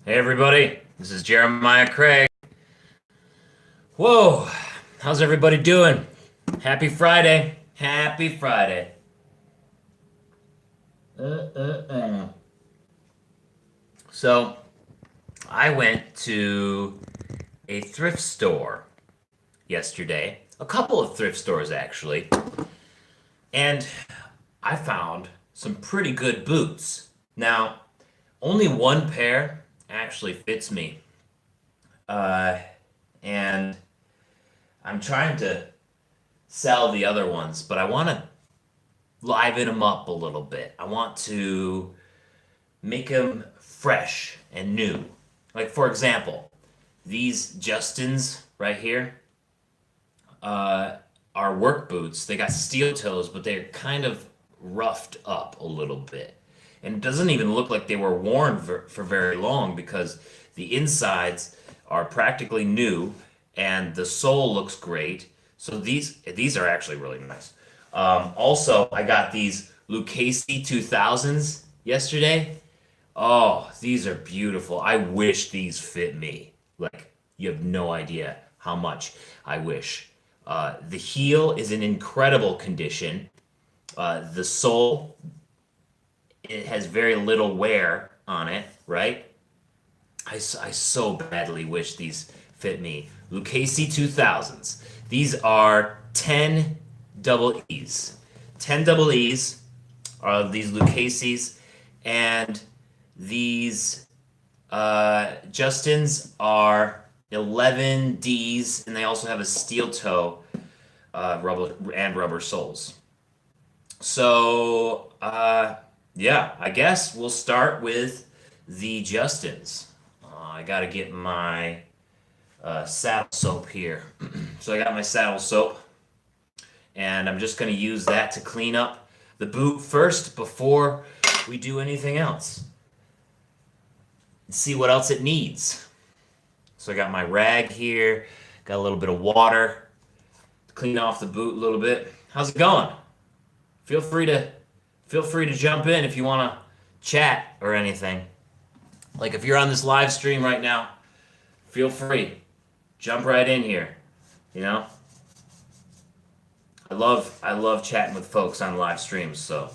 Hey everybody, this is Jeremiah Craig. Whoa, how's everybody doing? Happy Friday. Happy Friday. Uh. So, I went to a thrift store yesterday, a couple of thrift stores actually, and I found some pretty good boots. Now, only one pair actually fits me, uh, and I'm trying to sell the other ones, but I want to liven them up a little bit. I want to make them fresh and new. Like, for example, these Justins right here are work boots. They got steel toes, but they're kind of roughed up a little bit. And it doesn't even look like they were worn for very long because the insides are practically new and the sole looks great. So these are actually really nice. Also, I got these Lucchese 2000s yesterday. Oh, these are beautiful. I wish these fit me. Like, you have no idea how much I wish. The heel is in incredible condition. The sole, it has very little wear on it, right? I so badly wish these fit me. Lucchese 2000s. These are 10 double E's. 10 double E's are these Lucchese's, and these Justins are 11 D's, and they also have a steel toe, rubber soles. So, yeah, I guess we'll start with the Justins. I got to get my saddle soap here. So I got my saddle soap, and I'm just going to use that to clean up the boot first before we do anything else. See what else it needs. So I got my rag here, got a little bit of water to clean off the boot a little bit. How's it going? Feel free to feel free to jump in if you want to chat or anything. Like if you're on this live stream right now, feel free. Jump right in here. You know? I love chatting with folks on live streams, so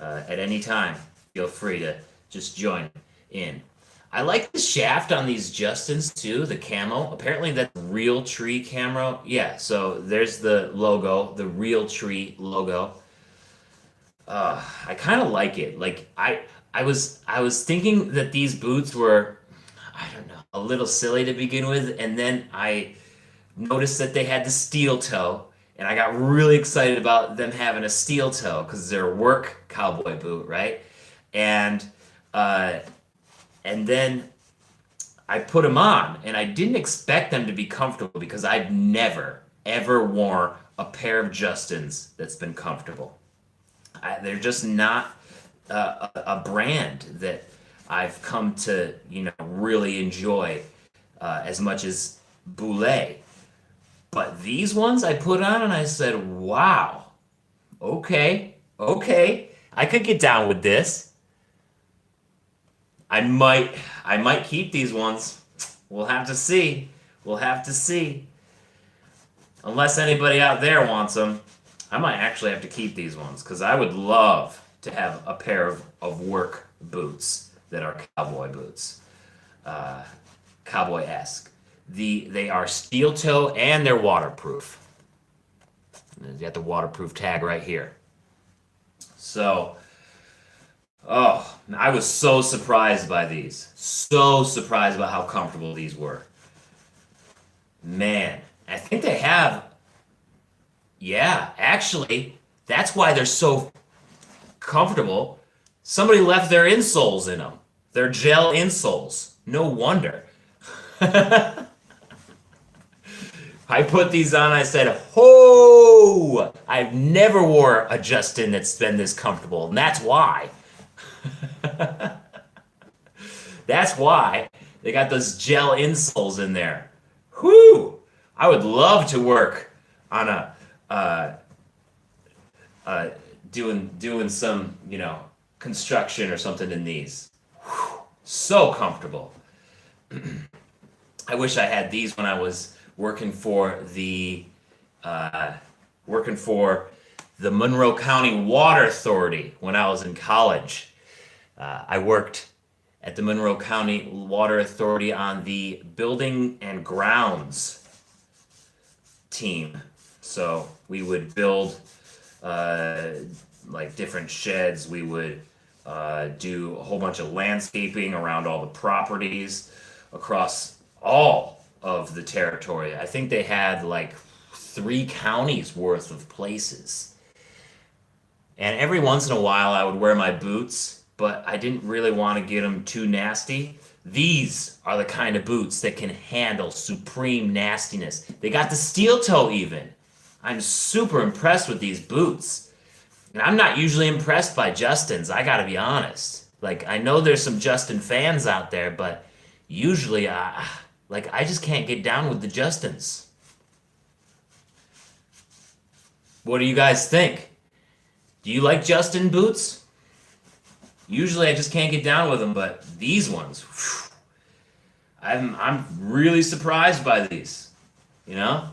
at any time, feel free to just join in. I like the shaft on these Justins too, the camo. Apparently that's real tree camo. Yeah, so there's the logo, the real tree logo. I kind of like it. I was thinking that these boots were, I don't know, a little silly to begin with, and then I noticed that they had the steel toe, and I got really excited about them having a steel toe because they're a work cowboy boot, right? And uh, and then I put them on, and I didn't expect them to be comfortable because I've never ever worn a pair of Justins that's been comfortable. They're just not a brand that I've come to, really enjoy as much as Boulay. But these ones I put on and I said, wow, okay, I could get down with this. I might, I might keep these ones. We'll have to see. We'll have to see. Unless anybody out there wants them, I might actually have to keep these ones because I would love to have a pair of work boots that are cowboy boots, uh, cowboy-esque. They are steel toe and they're waterproof. You got the waterproof tag right here. So, oh, I was so surprised by these. So surprised about how comfortable these were. Man, I think they have. Yeah, actually, that's why they're so comfortable. Somebody left their insoles in them. Their gel insoles. No wonder. I put these on, I said, "Ho! I've never wore a Justin that's been this comfortable." And that's why. That's why they got those gel insoles in there. Whoo! I would love to work on a uh, doing some construction or something in these. Whew, so comfortable. I wish I had these when I was working for the uh, working for the Monroe County Water Authority when I was in college. I worked at the Monroe County Water Authority on the building and grounds team. So we would build uh, like different sheds. We would do a whole bunch of landscaping around all the properties across all of the territory. I think they had like 3 counties worth of places. And every once in a while I would wear my boots, but I didn't really want to get them too nasty. These are the kind of boots that can handle supreme nastiness. They got the steel toe even. I'm super impressed with these boots. And I'm not usually impressed by Justin's, I gotta be honest. Like, I know there's some Justin fans out there, but usually, I just can't get down with the Justins. What do you guys think? Do you like Justin boots? Usually I just can't get down with them, but these ones, whew, I'm really surprised by these, you know?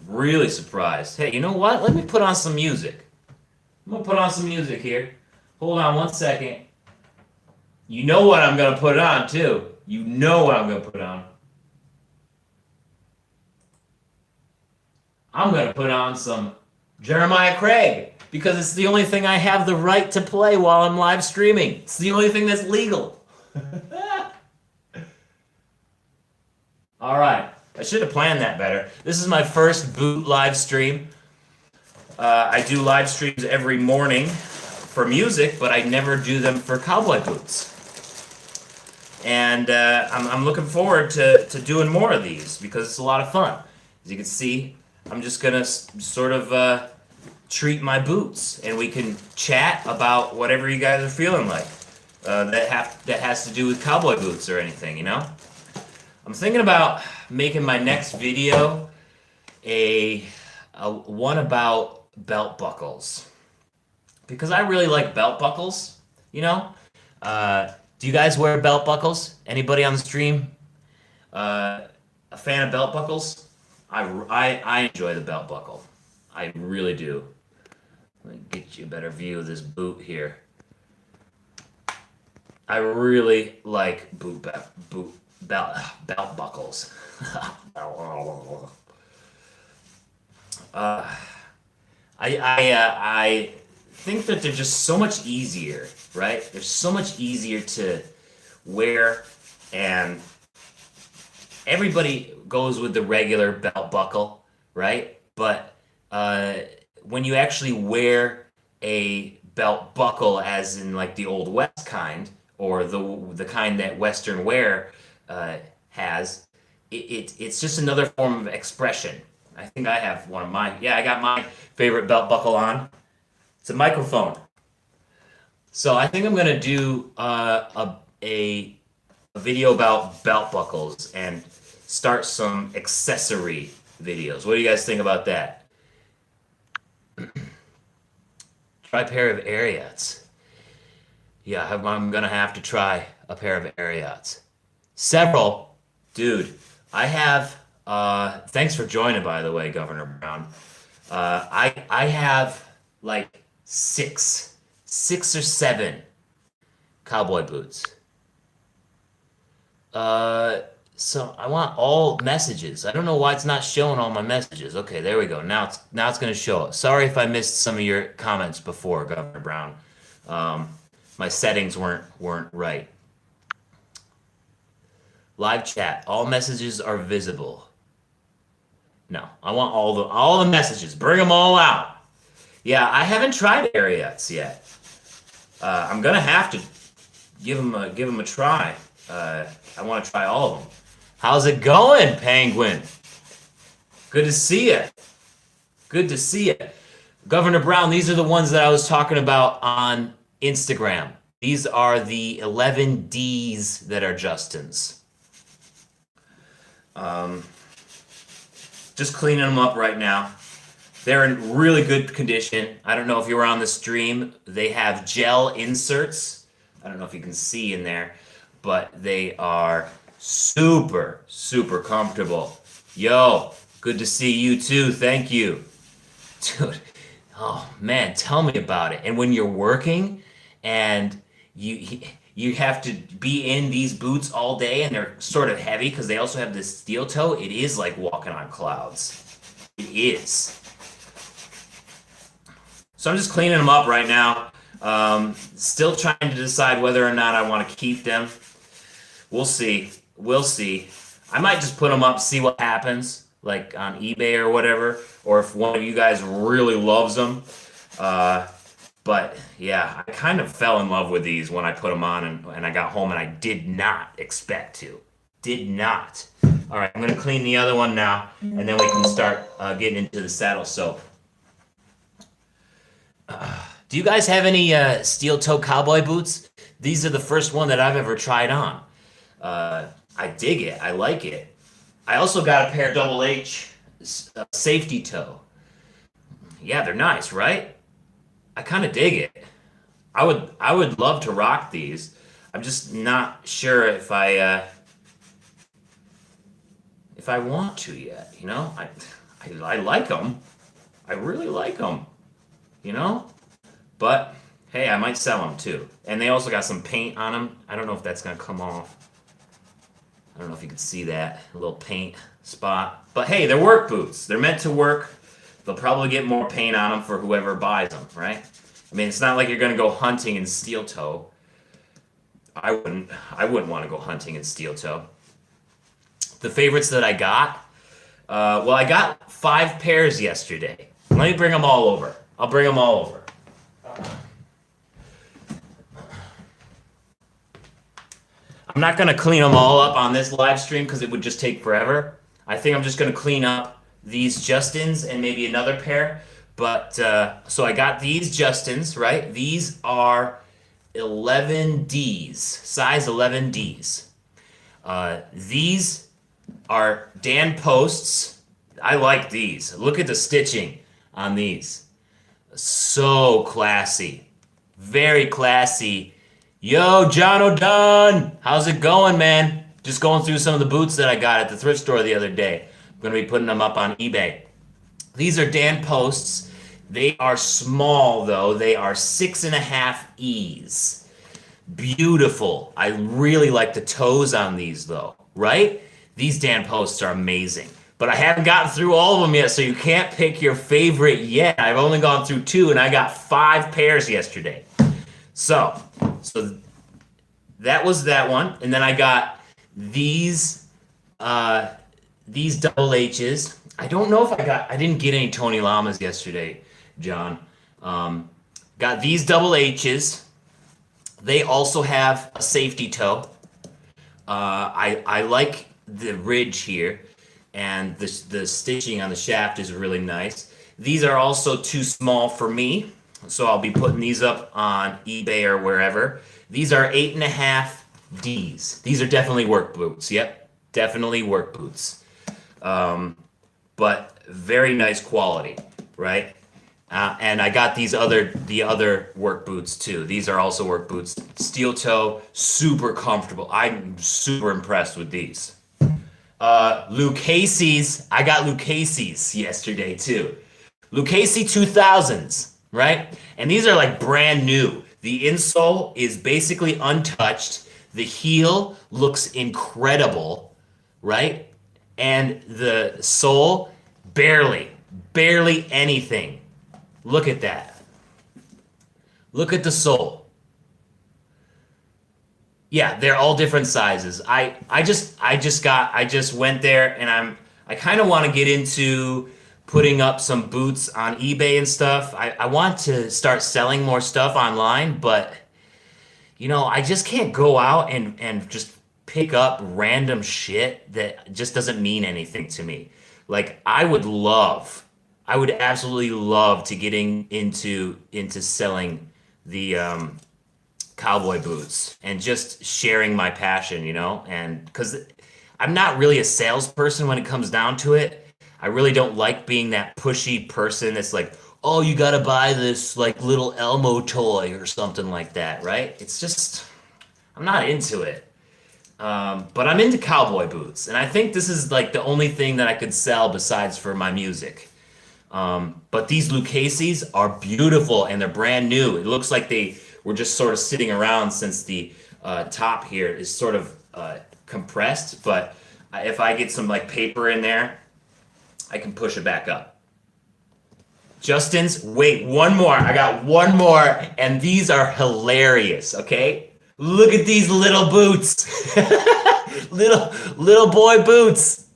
Really surprised. Hey, you know what? Let me put on some music. I'm gonna put on some music here. Hold on 1 second. You know what I'm gonna put on too. You know what I'm gonna put on. I'm gonna put on some Jeremiah Craig because it's the only thing I have the right to play while I'm live streaming. It's the only thing that's legal. All right. I should have planned that better. This is my first boot live stream. I do live streams every morning for music, but I never do them for cowboy boots. And I'm looking forward to doing more of these because it's a lot of fun. As you can see, I'm just going to sort of treat my boots, and we can chat about whatever you guys are feeling like that has to do with cowboy boots or anything, you know? I'm thinking about making my next video a one about belt buckles because I really like belt buckles, you know? Do you guys wear belt buckles? Anybody on the stream a fan of belt buckles? I enjoy the belt buckle. I really do. Let me get you a better view of this boot here. I really like belt buckles. I think that they're just so much easier, right? They're so much easier to wear, and everybody goes with the regular belt buckle, right? But when you actually wear a belt buckle, as in like the Old West kind, or the kind that Western wear has, it's just another form of expression. I think I have one of mine. Yeah, I got my favorite belt buckle on. It's a microphone. So I think I'm gonna do a video about belt buckles and start some accessory videos. What do you guys think about that? Try a pair of Ariats. Yeah, I'm gonna have to try a pair of Ariats. Several, dude. I have. Thanks for joining, by the way, Governor Brown. I have like six or seven cowboy boots. So I want all messages. I don't know why it's not showing all my messages. Okay, there we go. Now it's going to show it. Sorry if I missed some of your comments before, Governor Brown. My settings weren't right. Live chat. All messages are visible. No, I want all the messages. Bring them all out. Yeah, I haven't tried Ariats yet. I'm gonna have to give them a try. I want to try all of them. How's it going, Penguin? Good to see you. Good to see you. Governor Brown, these are the ones that I was talking about on Instagram. These are the 11 Ds that are Justin's. Just cleaning them up right now. They're in really good condition. I don't know if you were on the stream. They have gel inserts I don't know if you can see in there, but they are super, super comfortable. Yo, good to see you too. Thank you. Dude, oh man, tell me about it. And when you're working and you have to be in these boots all day and they're sort of heavy because they also have this steel toe, it is like walking on clouds. It is. So I'm just cleaning them up right now. Still trying to decide whether or not I want to keep them. We'll see. We'll see. I might just put them up, see what happens, like on eBay or whatever, or if one of you guys really loves them. But yeah, I kind of fell in love with these when I put them on and I got home and I did not expect to. Did not. All right, I'm going to clean the other one now, and then we can start getting into the saddle soap. Do you guys have any steel toe cowboy boots? These are the first one that I've ever tried on. I dig it. I like it. I also got a pair of Double H safety toe. Yeah, they're nice, right? I kind of dig it. I would love to rock these. I'm just not sure if I want to yet. You know, I like them. I really like them. You know, but hey, I might sell them too. And they also got some paint on them. I don't know if that's gonna come off. I don't know if you can see that a little paint spot. But hey, they're work boots. They're meant to work. They'll probably get more paint on them for whoever buys them, right? I mean, it's not like you're gonna go hunting in steel toe. I wouldn't want to go hunting in steel toe. The favorites that I got, well, I got 5 pairs yesterday. Let me bring them all over. I'll bring them all over. I'm not going to clean them all up on this live stream because it would just take forever. I think I'm just going to clean up these Justins and maybe another pair. But, so I got these Justins, right? These are 11Ds, size 11Ds. These are Dan Posts. I like these. Look at the stitching on these. So classy. Very classy. Yo, John O'Don! How's it going, man? Just going through some of the boots that I got at the thrift store the other day. I'm going to be putting them up on eBay. These are Dan Posts. They are small, though. They are 6.5 E's. Beautiful. I really like the toes on these, though. Right? These Dan Posts are amazing. But I haven't gotten through all of them yet, so you can't pick your favorite yet. I've only gone through 2, and I got 5 pairs yesterday. So that was that one. And then I got these double H's. I don't know if I didn't get any Tony Lamas yesterday, John. Got these double H's. They also have a safety toe. I like the ridge here, and the stitching on the shaft is really nice. These are also too small for me, so I'll be putting these up on eBay or wherever. These are 8.5 D's. These are definitely work boots. Yep, definitely work boots. But very nice quality, right? And I got the other work boots too. These are also work boots. Steel toe, super comfortable. I'm super impressed with these. Lucchese's, I got Lucchese's yesterday too. Lucchese 2000s, right? And these are like brand new. The insole is basically untouched. The heel looks incredible, right? And the sole, barely anything. Look at that. Look at the sole. Yeah, they're all different sizes. I just went there and I kind of want to get into putting up some boots on eBay and stuff. I want to start selling more stuff online, but you know, I just can't go out and just pick up random shit that just doesn't mean anything to me. Like I would absolutely love to get into selling the cowboy boots and just sharing my passion, you know, and because I'm not really a salesperson when it comes down to it. I really don't like being that pushy person that's like, oh, you gotta buy this like little Elmo toy or something like that, right? It's just, I'm not into it. But I'm into cowboy boots, and I think this is like the only thing that I could sell besides for my music. But these Lucchese's are beautiful and they're brand new. It looks like they were just sort of sitting around since the top here is sort of compressed. But if I get some like paper in there, I can push it back up. Justin's, wait, one more. I got one more, and these are hilarious, okay? Look at these little boots. little boy boots.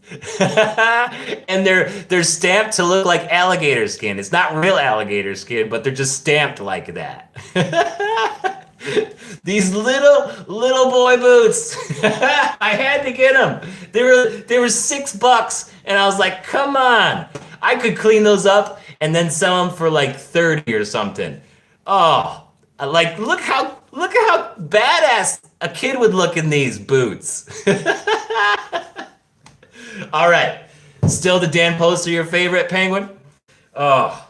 And they're stamped to look like alligator skin. It's not real alligator skin, but they're just stamped like that. These little boy boots. I had to get them. They were $6, and I was like, come on. I could clean those up and then sell them for like 30 or something. Oh, like look how badass a kid would look in these boots. All right, still the Dan Poster your favorite, Penguin? Oh,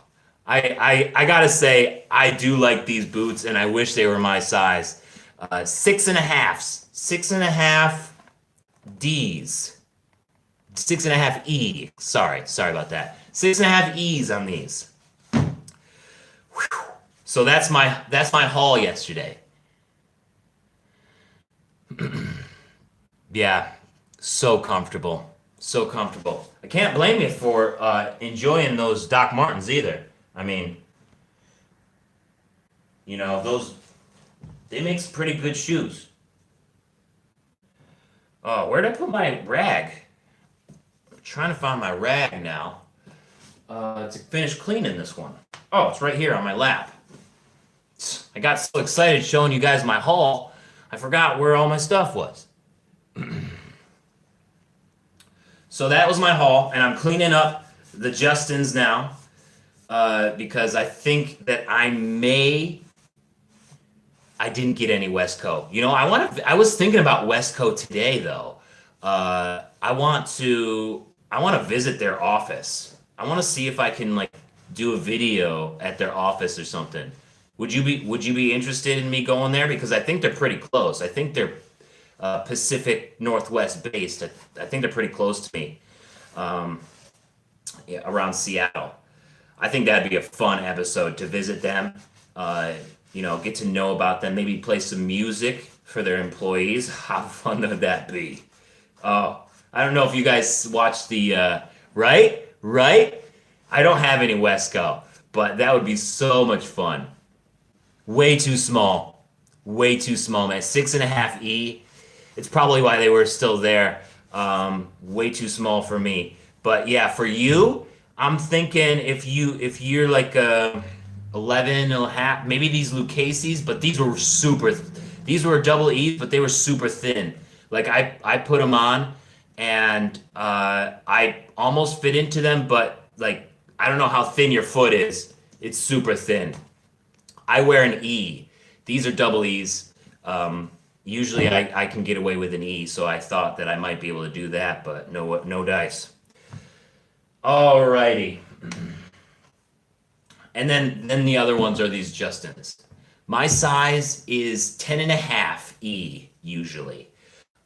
I gotta say I do like these boots, and I wish they were my size. 6.5 D's, 6.5 E. Sorry about that. 6.5 E's on these. Whew. So that's my haul yesterday. Yeah, so comfortable. So comfortable. I can't blame you for enjoying those Doc Martens either. I mean, you know, they make some pretty good shoes. Oh, where'd I put my rag? I'm trying to find my rag now to finish cleaning this one. Oh, it's right here on my lap. I got so excited showing you guys my haul, I forgot where all my stuff was. So that was my haul, and I'm cleaning up the Justins now because I think that I didn't get any Westco. You know, I was thinking about Westco today though. I want to visit their office. I want to see if I can like do a video at their office or something. Would you be interested in me going there? Because I think they're pretty close. I think they're Pacific Northwest based. I think they're pretty close to me, yeah, around Seattle. I think that'd be a fun episode to visit them. You know, get to know about them. Maybe play some music for their employees. How fun would that be? Oh, I don't know if you guys watched the right. I don't have any Westco, but that would be so much fun. Way too small, man. 6.5 E. It's probably why they were still there. Way too small for me. But yeah, for you, I'm thinking if you're like 11.5, maybe these Lucchese's, but these were double E's, but they were super thin. Like I put them on, and I almost fit into them, but like I don't know how thin your foot is. It's super thin. I wear an E. These are double E's. Usually I can get away with an E, so I thought that I might be able to do that, but no dice. Alrighty. And then the other ones are these Justins. My size is 10.5 E usually.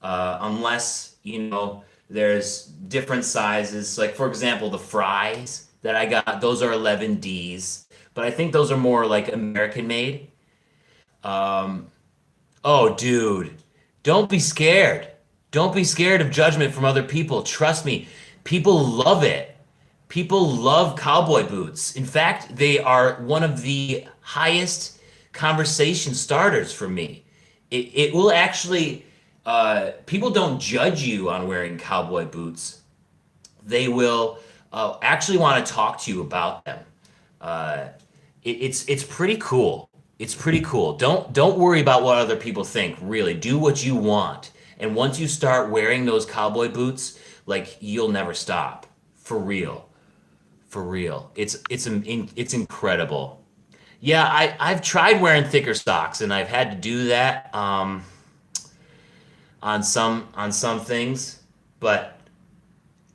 Unless, you know, there's different sizes. Like for example, the fries that I got, those are 11 Ds. But I think those are more like American made. Oh, dude, don't be scared. Don't be scared of judgment from other people. Trust me, people love it. People love cowboy boots. In fact, they are one of the highest conversation starters for me. It will actually, people don't judge you on wearing cowboy boots. They will actually want to talk to you about them. It's pretty cool. It's pretty cool. Don't worry about what other people think. Really, do what you want. And once you start wearing those cowboy boots, like you'll never stop. For real. It's incredible. Yeah, I've tried wearing thicker socks, and I've had to do that on some things, but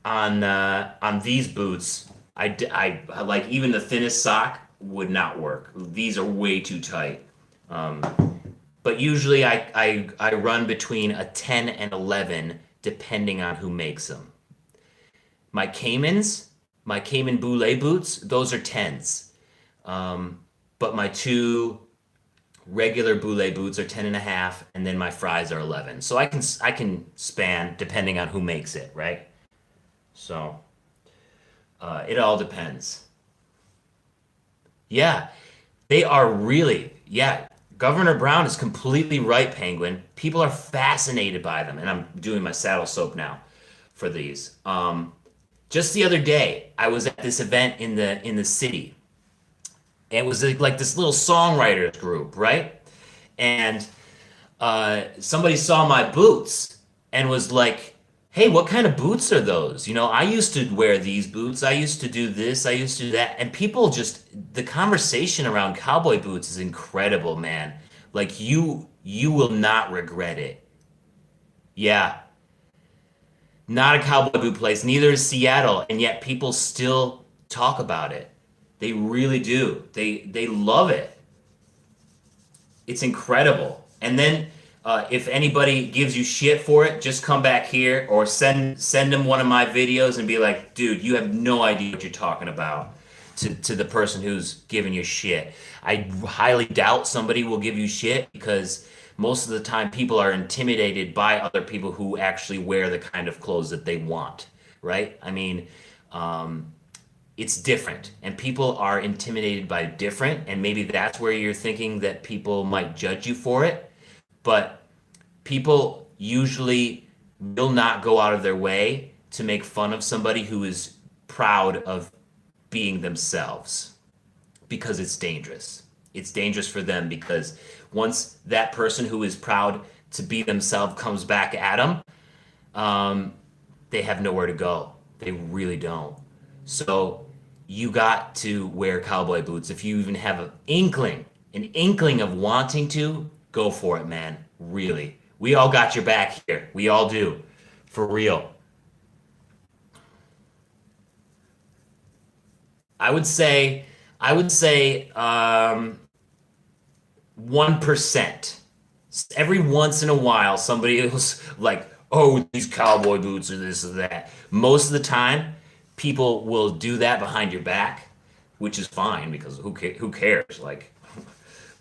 on these boots, I like even the thinnest sock would not work. These are way too tight. but usually I run between a 10 and 11 depending on who makes them. My Caymans, my Cayman Boulet boots, those are 10s. But my two regular Boulet boots are 10 and a half, and then my fries are 11. So I can span depending on who makes it, right? So it all depends. Yeah, they are really, yeah. Governor Brown is completely right, Penguin. People are fascinated by them, and I'm doing my saddle soap now for these. Just the other day, I was at this event in the city. It was like this little songwriters group, right? And somebody saw my boots and was like, "Hey, what kind of boots are those? You know, I used to wear these boots. I used to do this. I used to do that." And people just the conversation around cowboy boots is incredible, man. Like you will not regret it. Yeah, not a cowboy boot place. Neither is Seattle, and yet people still talk about it. They really do. They love it. It's incredible. And then if anybody gives you shit for it, just come back here or send them one of my videos and be like, dude, you have no idea what you're talking about to the person who's giving you shit. I highly doubt somebody will give you shit because most of the time people are intimidated by other people who actually wear the kind of clothes that they want, right? I mean, it's different and people are intimidated by different, and maybe that's where you're thinking that people might judge you for it, but people usually will not go out of their way to make fun of somebody who is proud of being themselves because it's dangerous. It's dangerous for them because once that person who is proud to be themselves comes back at them, they have nowhere to go. They really don't. So you got to wear cowboy boots. If you even have an inkling of wanting to, go for it, man. Really. We all got your back here. We all do. For real. I would say 1%. Every once in a while, somebody was like, "Oh, these cowboy boots or this or that." Most of the time, people will do that behind your back, which is fine because who cares? Like,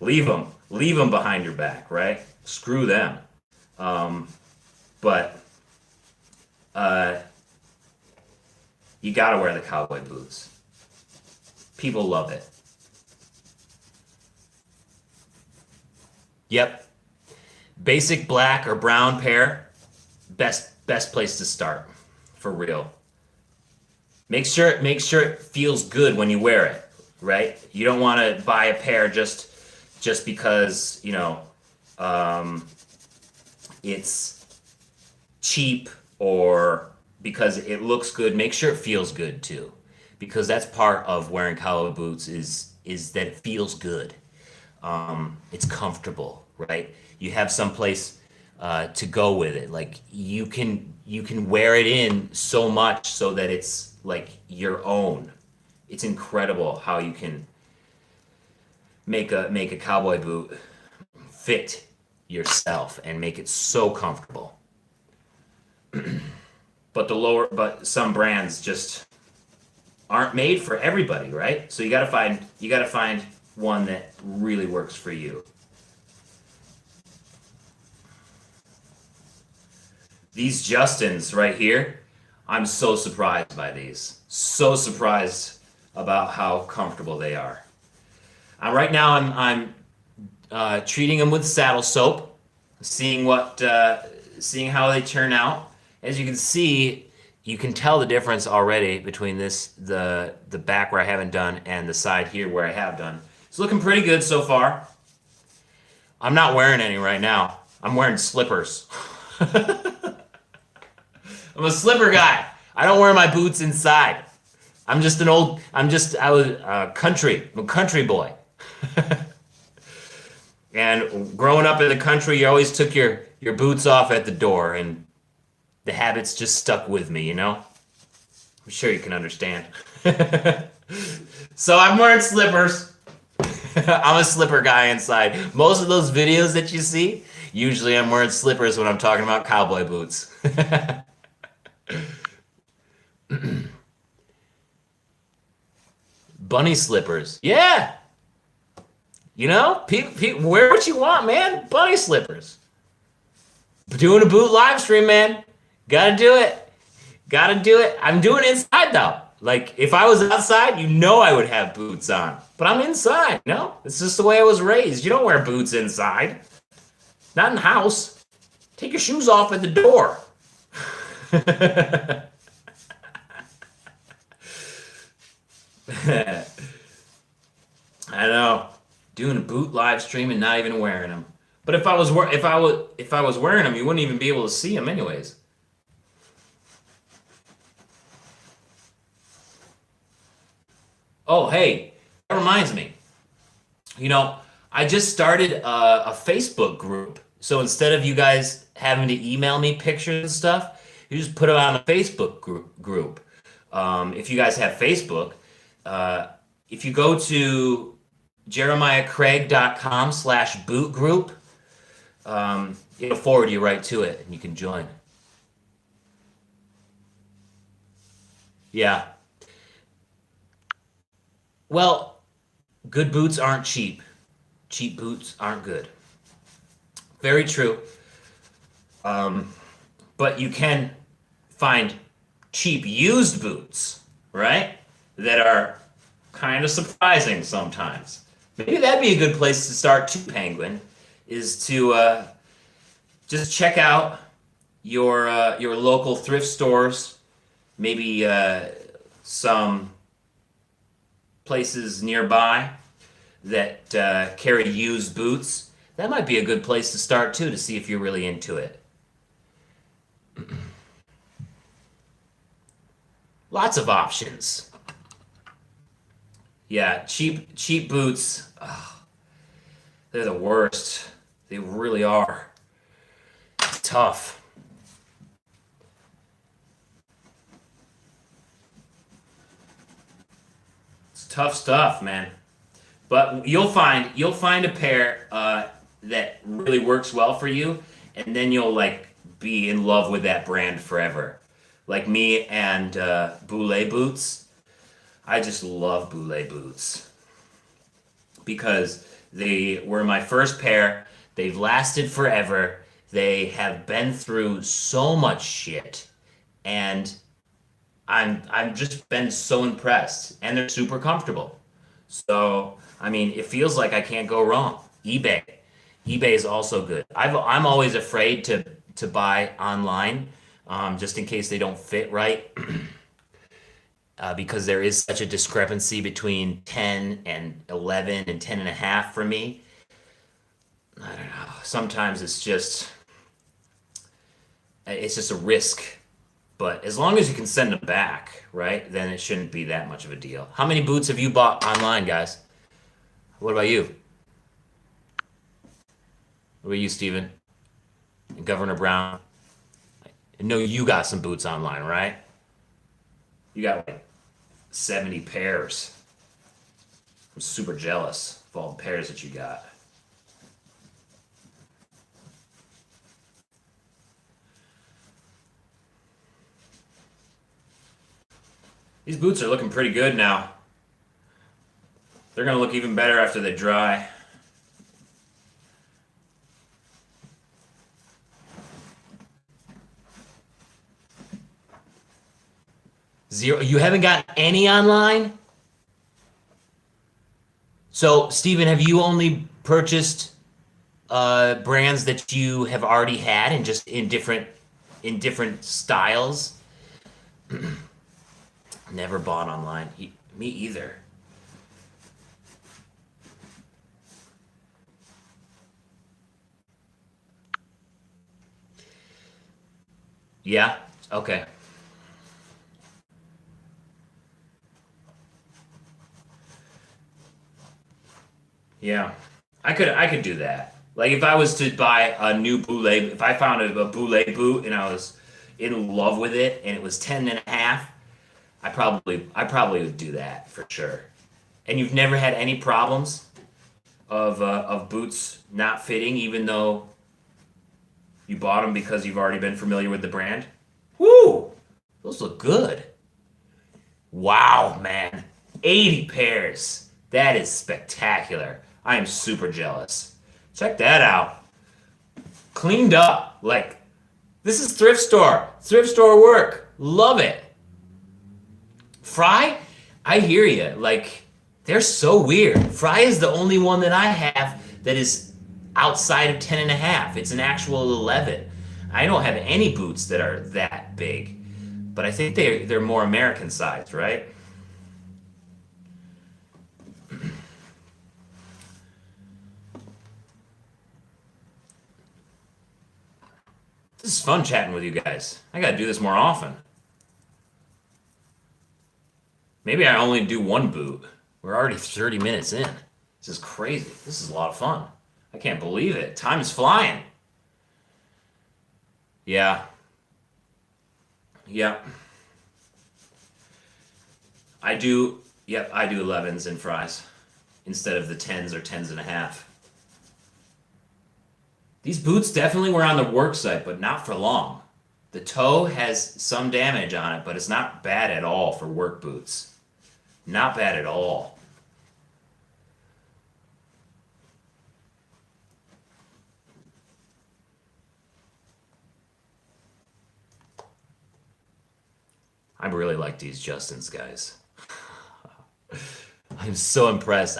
leave them behind your back, right? Screw them. But you gotta wear the cowboy boots. People love it. Yep. Basic black or brown pair, best place to start, for real. Make sure it feels good when you wear it, right? You don't want to buy a pair just because, it's cheap or because it looks good. Make sure it feels good too, because that's part of wearing cowboy boots is that it feels good. It's comfortable, right? You have some place to go with it. Like you can wear it in so much so that it's like your own. It's incredible how you can make a cowboy boot fit yourself and make it so comfortable. But some brands just aren't made for everybody, right? So you gotta find one that really works for you. These Justins right here, I'm so surprised by these. So surprised about how comfortable they are. Right now, I'm treating them with saddle soap, seeing how they turn out. As you can see, you can tell the difference already between the back where I haven't done and the side here where I have done. It's looking pretty good so far. I'm not wearing any right now. I'm wearing slippers. I'm a slipper guy. I don't wear my boots inside. I was I'm a country boy. And growing up in the country, you always took your boots off at the door, and the habits just stuck with me, you know? I'm sure you can understand. So I'm wearing slippers. I'm a slipper guy inside. Most of those videos that you see, usually I'm wearing slippers when I'm talking about cowboy boots. Bunny slippers. Yeah. You know, people wear what you want, man. Bunny slippers. Doing a boot live stream, man. Gotta do it. Gotta do it. I'm doing it inside though. Like if I was outside, you know I would have boots on. But I'm inside. No, it's just the way I was raised. You don't wear boots inside. Not in the house. Take your shoes off at the door. I know. Doing a boot live stream and not even wearing them. But if I was wearing them, you wouldn't even be able to see them anyways. Oh, hey, that reminds me. You know, I just started a Facebook group. So instead of you guys having to email me pictures and stuff, you just put it on a Facebook group. If you guys have Facebook, if you go to jeremiahcraig.com/boot group, it'll forward you right to it and you can join. Yeah. Well, good boots aren't cheap. Cheap boots aren't good. Very true. But you can find cheap used boots, right? That are kind of surprising sometimes. Maybe that'd be a good place to start too, Penguin, is to just check out your local thrift stores, maybe some places nearby that carry used boots. That might be a good place to start too, to see if you're really into it. Lots of options. Yeah, cheap boots. Oh, they're the worst. They really are. It's tough. It's tough stuff, man. But you'll find a pair that really works well for you, and then you'll like be in love with that brand forever. Like me and Boulay boots. I just love Boulay boots because they were my first pair. They've lasted forever. They have been through so much shit, and I'm just been so impressed, and they're super comfortable. So I mean, it feels like I can't go wrong. eBay is also good. I'm always afraid to buy online, just in case they don't fit right. Because there is such a discrepancy between 10 and 11 and 10 and a half for me. I don't know. Sometimes it's just a risk. But as long as you can send them back, right, then it shouldn't be that much of a deal. How many boots have you bought online, guys? What about you? What about you, Steven? And Governor Brown? I know you got some boots online, right? You got like 70 pairs. I'm super jealous of all the pairs that you got. These boots are looking pretty good now. They're gonna look even better after they dry. Zero. You haven't got any online? So, Steven, have you only purchased brands that you have already had and just in different styles? Never bought online. Me either. Yeah. Okay. Yeah, I could do that. Like if I was to buy a new Boulay, if I found a Boulay boot and I was in love with it and it was 10 and a half, I probably would do that for sure. And you've never had any problems? of boots not fitting, even though you bought them because you've already been familiar with the brand? Woo! Those look good. Wow, man. 80 pairs. That is spectacular. I am super jealous. Check that out. Cleaned up. Like, this is thrift store. Thrift store work. Love it. Fry, I hear you. Like, they're so weird. Fry is the only one that I have that is outside of 10 and a half. It's an actual 11. I don't have any boots that are that big, but I think they're more American sized, right? This is fun chatting with you guys. I gotta do this more often. Maybe I only do one boot. We're already 30 minutes in. This is crazy. This is a lot of fun. I can't believe it. Time is flying. Yeah. Yep. I do 11s and fries instead of the 10s or 10s and a half. These boots definitely were on the work site, but not for long. The toe has some damage on it, but it's not bad at all for work boots. Not bad at all. I really like these Justins, guys. I'm so impressed.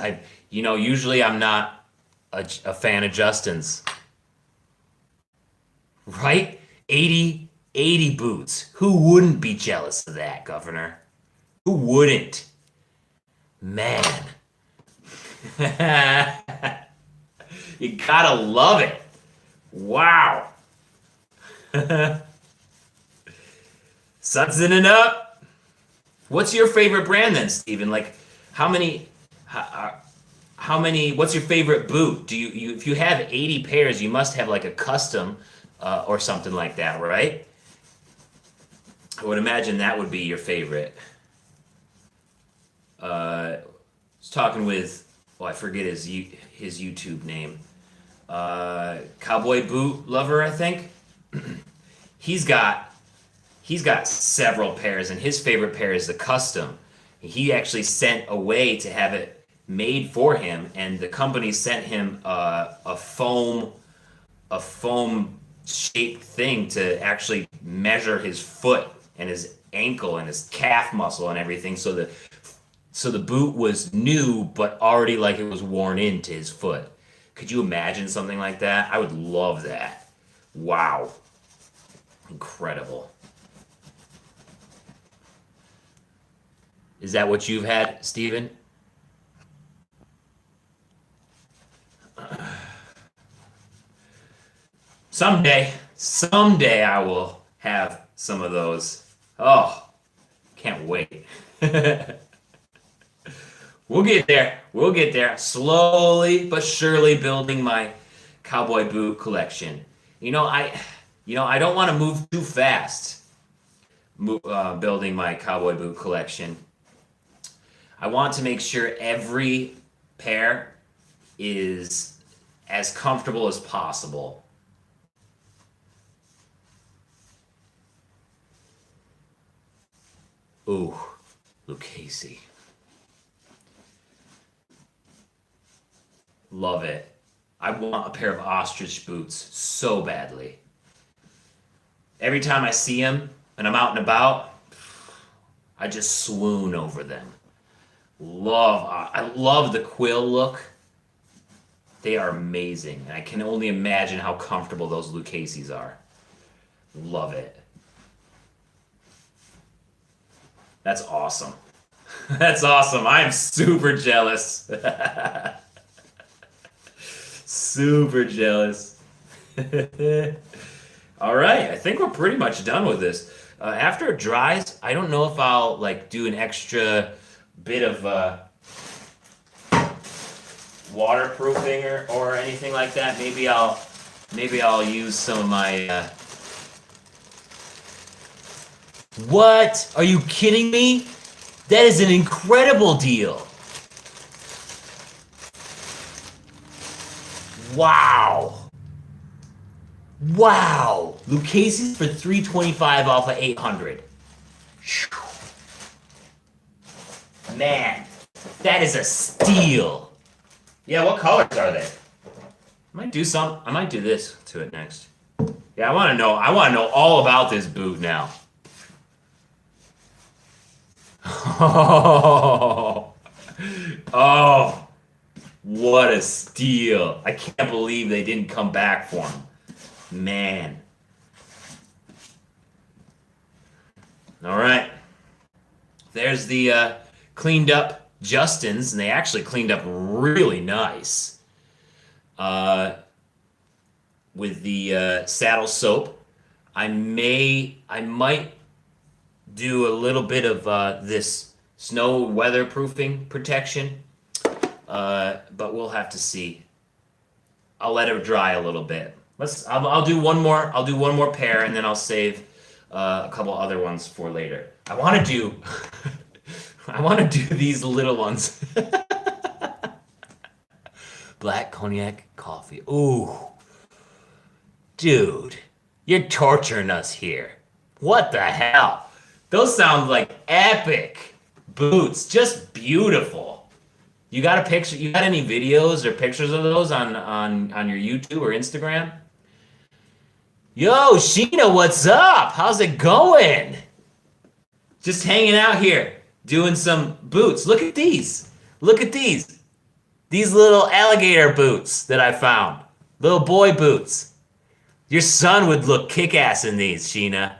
Usually I'm not a fan of Justins. Right? 80 boots. Who wouldn't be jealous of that, Governor? Who wouldn't? Man. You gotta love it. Wow. Sunsing it up. What's your favorite brand then, Steven? Like, how many, what's your favorite boot? Do you if you have 80 pairs, you must have like a custom or something like that, right? I would imagine that would be your favorite. I was talking with, I forget his YouTube name. Cowboy Boot Lover, I think. He's got several pairs, and his favorite pair is the custom. He actually sent away to have it made for him, and the company sent him a foam shaped thing to actually measure his foot and his ankle and his calf muscle and everything, so the boot was new but already like it was worn into his foot. Could you imagine something like that? I would love that. Wow. Incredible. Is that what you've had, Steven? Someday I will have some of those. Oh, can't wait. We'll get there. Slowly but surely building my cowboy boot collection. I don't want to move too fast. Building my cowboy boot collection. I want to make sure every pair is as comfortable as possible. Ooh, Lucchese. Love it. I want a pair of ostrich boots so badly. Every time I see them and I'm out and about, I just swoon over them. I love the quill look. They are amazing. And I can only imagine how comfortable those Lucchese's are. Love it. That's awesome. That's awesome. I am super jealous. Super jealous. All right, I think we're pretty much done with this. After it dries, I don't know if I'll do an extra bit of waterproofing or anything like that. Maybe I'll use some of my. What? Are you kidding me? That is an incredible deal. Wow. Wow. Lucchese's for $325 off of 800. Man, that is a steal. Yeah, what colors are they? I might do this to it next. Yeah, I want to know all about this boot now. Oh, what a steal. I can't believe they didn't come back for him. Man. All right. There's the cleaned up Justins, and they actually cleaned up really nice. With the saddle soap. I might do a little bit of this snow weatherproofing protection, but we'll have to see. I'll let it dry a little bit. I'll do one more. I'll do one more pair, and then I'll save a couple other ones for later. I want to do. I want to do these little ones. Black cognac coffee. Ooh. Dude, you're torturing us here. What the hell? Those sound like epic boots. Just beautiful. You got a picture? You got any videos or pictures of those on your YouTube or Instagram? Yo, Sheena, what's up? How's it going? Just hanging out here, doing some boots. Look at these. Look at these. These little alligator boots that I found. Little boy boots. Your son would look kick-ass in these, Sheena.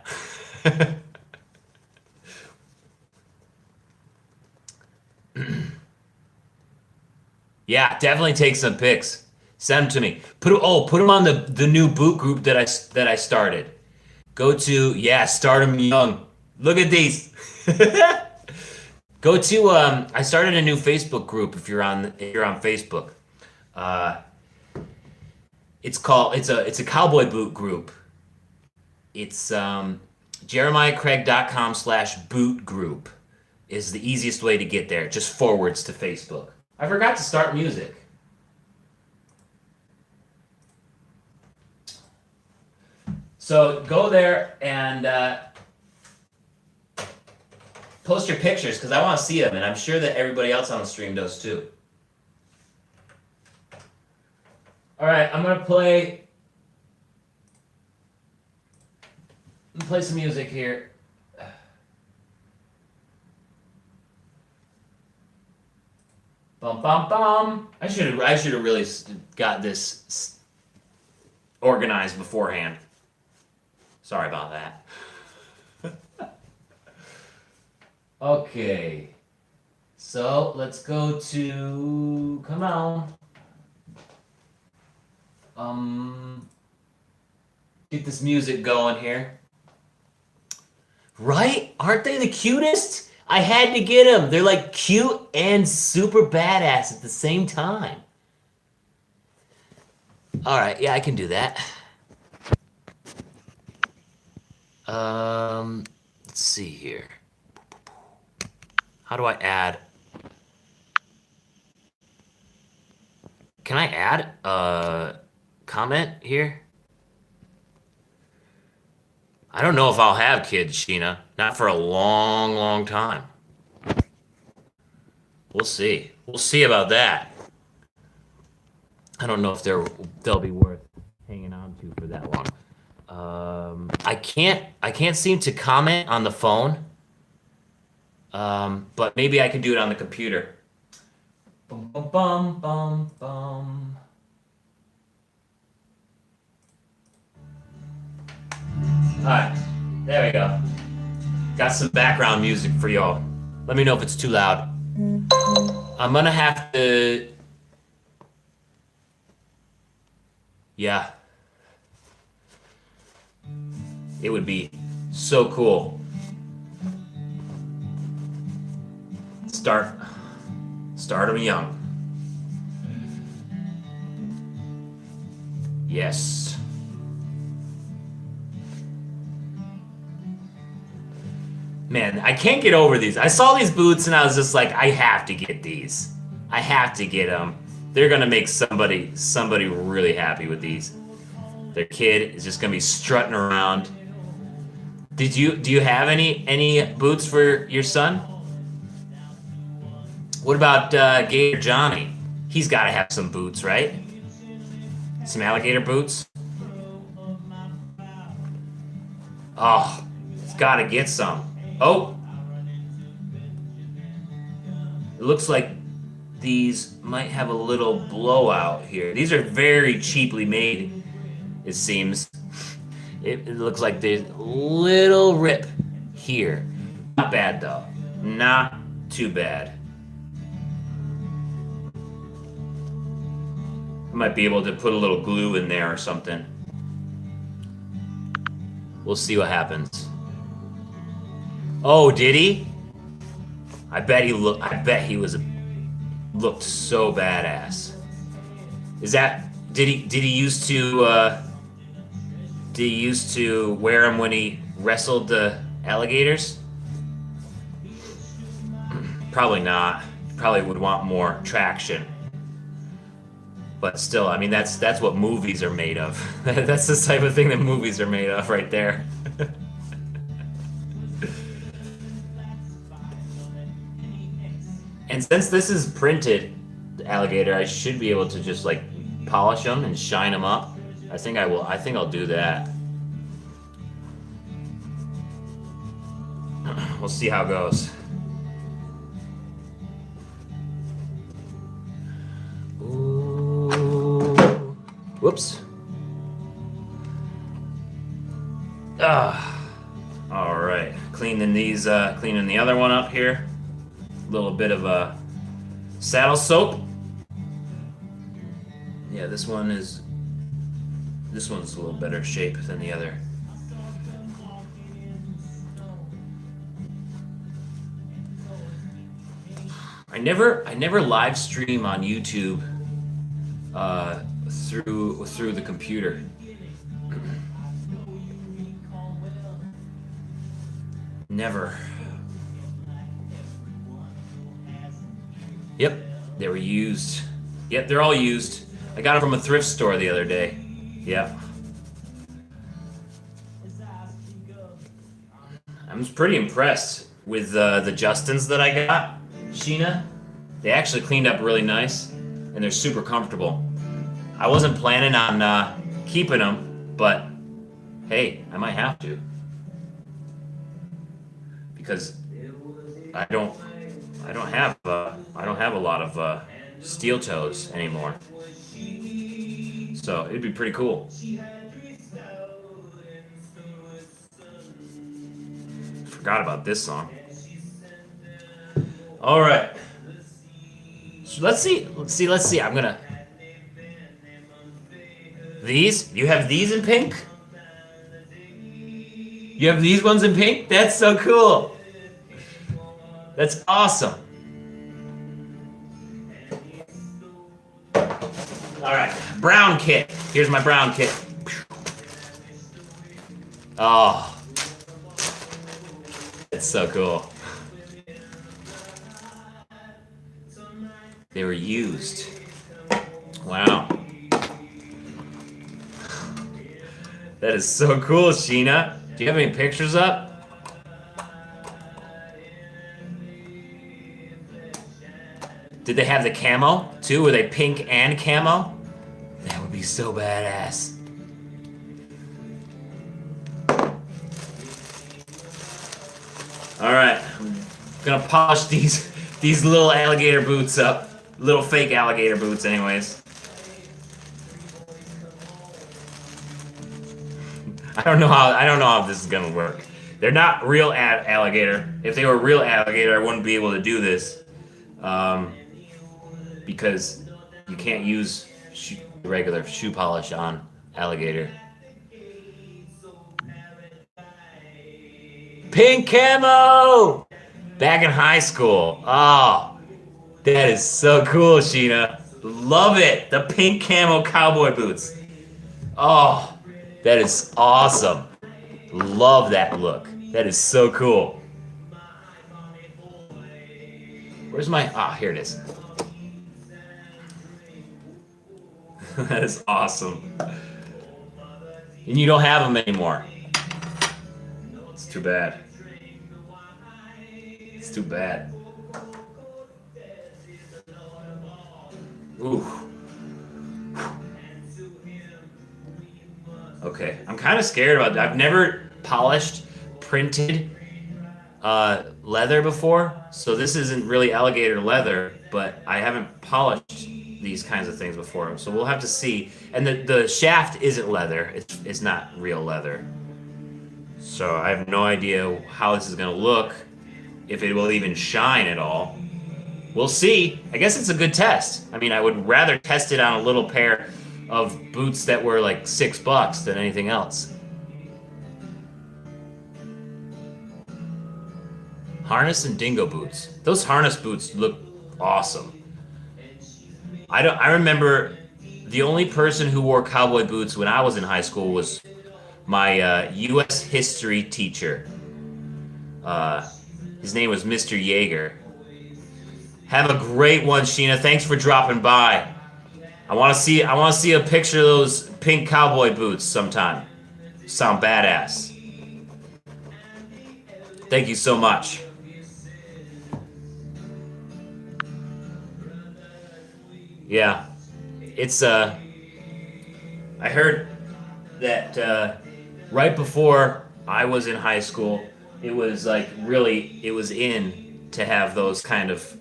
Yeah, definitely take some pics. Send them to me. Put them on the new boot group that I started. Go to start them young. Look at these. Go to I started a new Facebook group if you're on Facebook. It's a cowboy boot group. It's jeremiahcraig.com/boot group is the easiest way to get there. Just forwards to Facebook. I forgot to start music. So go there and post your pictures because I want to see them, and I'm sure that everybody else on the stream does too. All right, I'm gonna play some music here. Bum bum bum. I should have really got this organized beforehand. Sorry about that. Okay, so let's go to come on. Get this music going here. Right? Aren't they the cutest? I had to get them. They're like cute and super badass at the same time. All right, yeah, I can do that. Let's see here. How do I add? Can I add a comment here? I don't know if I'll have kids, Sheena. Not for a long, long time. We'll see. We'll see about that. I don't know if they'll be worth hanging on to for that long. I can't seem to comment on the phone. But maybe I can do it on the computer. Bum bum bum bum bum. Alright, there we go. Got some background music for y'all. Let me know if it's too loud. I'm gonna have to... Yeah. It would be so cool. Start them young. Yes. Man, I can't get over these. I saw these boots and I was just like, I have to get these. I have to get them. They're gonna make somebody really happy with these. Their kid is just gonna be strutting around. Do you have any boots for your son? What about Gator Johnny? He's got to have some boots, right? Some alligator boots. Oh, he's got to get some. Oh, it looks like these might have a little blowout here. These are very cheaply made, it seems. It looks like there's a little rip here. Not bad, though. Not too bad. I might be able to put a little glue in there or something. We'll see what happens. Oh, did he? I bet he looked so badass. Is that did he used to wear them when he wrestled the alligators? Probably not. Probably would want more traction. But still, I mean, that's what movies are made of. That's the type of thing that movies are made of right there. And since this is printed alligator, I should be able to just like polish them and shine them up. I think I will. I think I'll do that. We'll see how it goes. Ooh. Whoops. All right. Cleaning the other one up here. A little bit of a saddle soap. Yeah, this one's a little better shape than the other. I never live stream on YouTube through the computer. Never. Yep, they were used. Yep, they're all used. I got them from a thrift store the other day. Yep. I'm pretty impressed with the Justins that I got, Sheena. They actually cleaned up really nice, and they're super comfortable. I wasn't planning on keeping them, but hey, I might have to. Because I don't have a lot of steel toes anymore, so it'd be pretty cool. Forgot about this song. All right, so let's see. I'm gonna You have these in pink. You have these ones in pink. That's so cool. That's awesome. All right, brown kit. Here's my brown kit. Oh, it's so cool. They were used. Wow. That is so cool, Sheena. Do you have any pictures up? Did they have the camo too? Were they pink and camo? That would be so badass. All right, I'm gonna polish these little alligator boots up, little fake alligator boots, anyways. I don't know how this is gonna work. They're not real alligator. If they were real alligator, I wouldn't be able to do this. Because you can't use regular shoe polish on alligator. Pink camo! Back in high school. Oh, that is so cool, Sheena. Love it. The pink camo cowboy boots. Oh, that is awesome. Love that look. That is so cool. Where's my... here it is. That is awesome. And you don't have them anymore. It's too bad. It's too bad. Ooh. Okay, I'm kind of scared about that. I've never polished printed leather before, so this isn't really alligator leather, but I haven't polished these kinds of things before, so we'll have to see. And the shaft isn't leather; it's not real leather, so I have no idea how this is gonna look, if it will even shine at all. We'll see. I guess it's a good test. I mean, I would rather test it on a little pair of boots that were like $6 than anything else. Harness and dingo boots. Those harness boots look awesome. I remember the only person who wore cowboy boots when I was in high school was my U.S. history teacher. Uh, his name was Mr. Yeager. Have a great one, Sheena. Thanks for dropping by. I want to see a picture of those pink cowboy boots sometime. Sound badass. Thank you so much. Yeah, it's I heard that right before I was in high school, it was like really it was in to have those kind of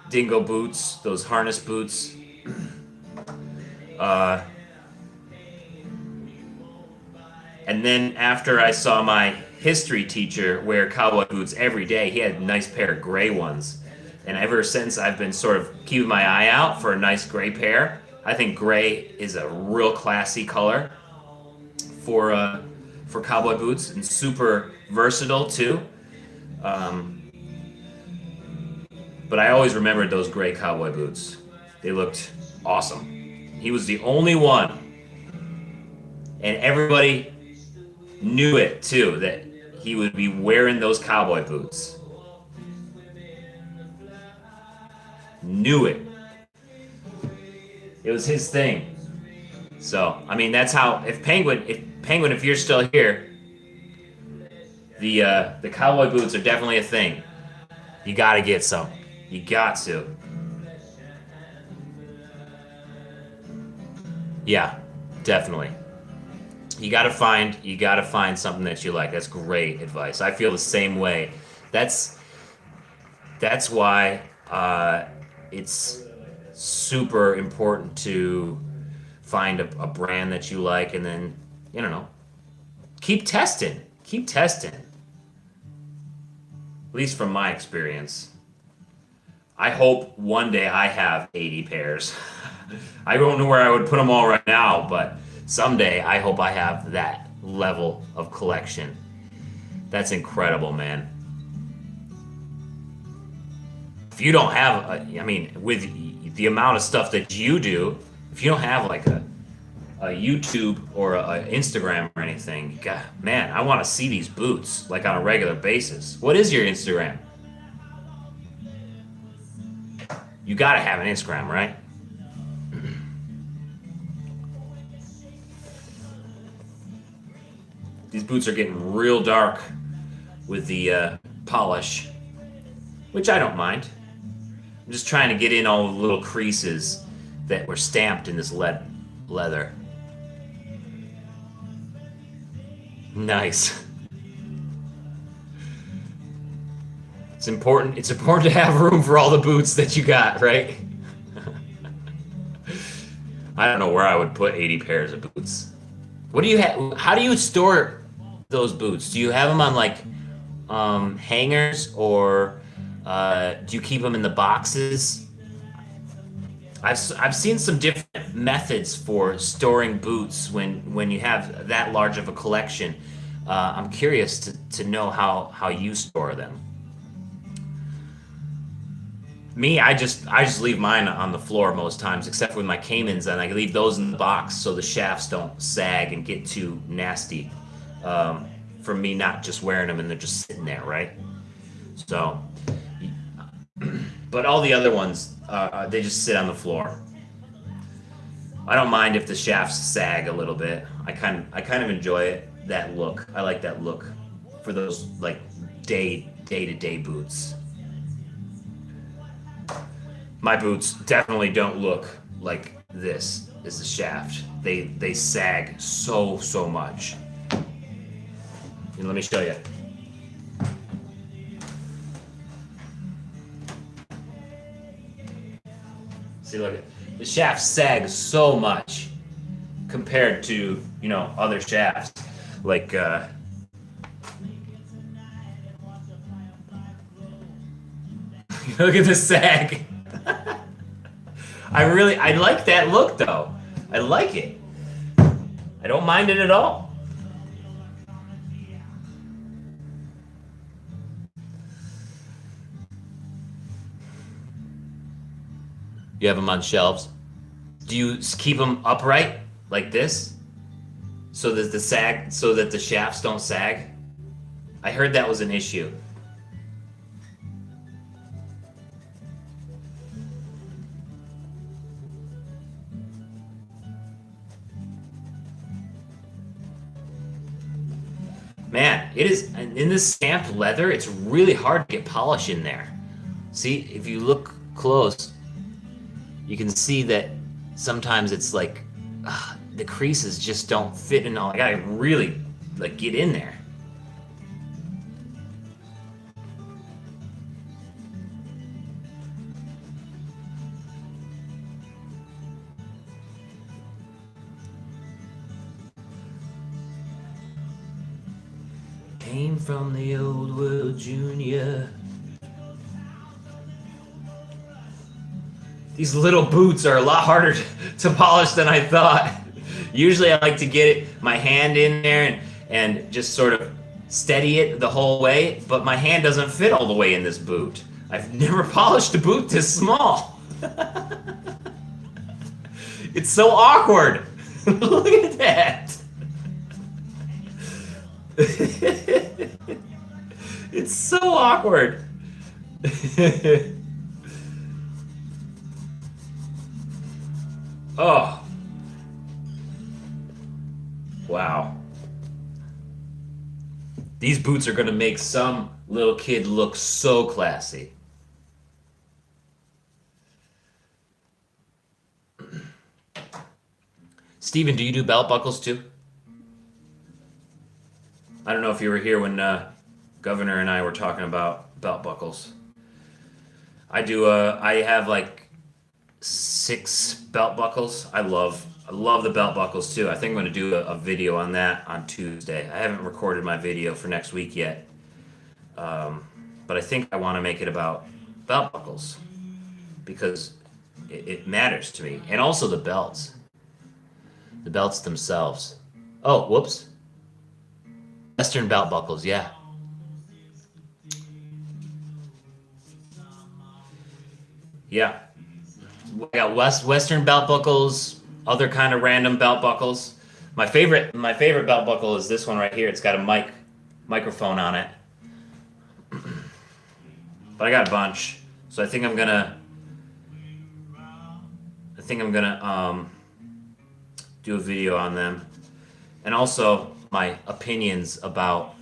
dingo boots, those harness boots. Uh, and then after I saw my history teacher wear cowboy boots every day, he had a nice pair of gray ones. And ever since I've been sort of keeping my eye out for a nice gray pair. I think gray is a real classy color for cowboy boots and super versatile too. Um, but I always remembered those gray cowboy boots. They looked awesome. He was the only one, and everybody knew it too, that he would be wearing those cowboy boots. Knew it. It was his thing. So, I mean, that's how. If Penguin, if you're still here, the cowboy boots are definitely a thing. You gotta get some. You got to. Yeah, definitely. You gotta find something that you like. That's great advice. I feel the same way. That's that's why it's super important to find a brand that you like, and then you know keep testing. Keep testing. At least from my experience. I hope one day I have 80 pairs. I don't know where I would put them all right now, but someday I hope I have that level of collection. That's incredible, man. If you don't have, I mean, with the amount of stuff that you do, if you don't have like a YouTube or a Instagram or anything, God, man, I want to see these boots like on a regular basis. What is your Instagram? You gotta have an Instagram, right? These boots are getting real dark with the polish, which I don't mind. I'm just trying to get in all the little creases that were stamped in this leather. Nice. It's important. It's important to have room for all the boots that you got, right? I don't know where I would put 80 pairs of boots. What do you have? How do you store those boots? Do you have them on like hangers, or do you keep them in the boxes? I've seen some different methods for storing boots when you have that large of a collection. I'm curious to know how you store them. Me, I just leave mine on the floor most times, except with my Caymans, and I leave those in the box so the shafts don't sag and get too nasty. For me, not just wearing them and they're just sitting there, right? So, but all the other ones, they just sit on the floor. I don't mind if the shafts sag a little bit. I kind of enjoy it, that look. I like that look for those like day-to-day boots. My boots definitely don't look like this is the shaft. They sag so much. And let me show you. See, look, the shaft sags so much compared to, you know, other shafts. Like, look at the sag. I like that look though. I like it. I don't mind it at all. You have them on shelves. Do you keep them upright like this, so that the shafts don't sag? I heard that was an issue. Man, it is in this stamped leather. It's really hard to get polish in there. See, if you look close, you can see that sometimes it's like the creases just don't fit in all. I gotta really like get in there. Came from the old world, Junior. These little boots are a lot harder to polish than I thought. Usually I like to get my hand in there and just sort of steady it the whole way, but my hand doesn't fit all the way in this boot. I've never polished a boot this small. It's so awkward. Look at that. It's so awkward. Oh. Wow. These boots are going to make some little kid look so classy. Steven, do you do belt buckles too? I don't know if you were here when Governor and I were talking about belt buckles. I do. I have like 6 belt buckles. I love the belt buckles too. I think I'm going to do a video on that on Tuesday. I haven't recorded my video for next week yet, but I think I want to make it about belt buckles because it matters to me, and also the belts themselves. Oh, whoops. Western belt buckles, yeah. Yeah. I got Western belt buckles, other kind of random belt buckles. My favorite belt buckle is this one right here. It's got a microphone on it. But I got a bunch. So I think I'm gonna do a video on them. And also my opinions about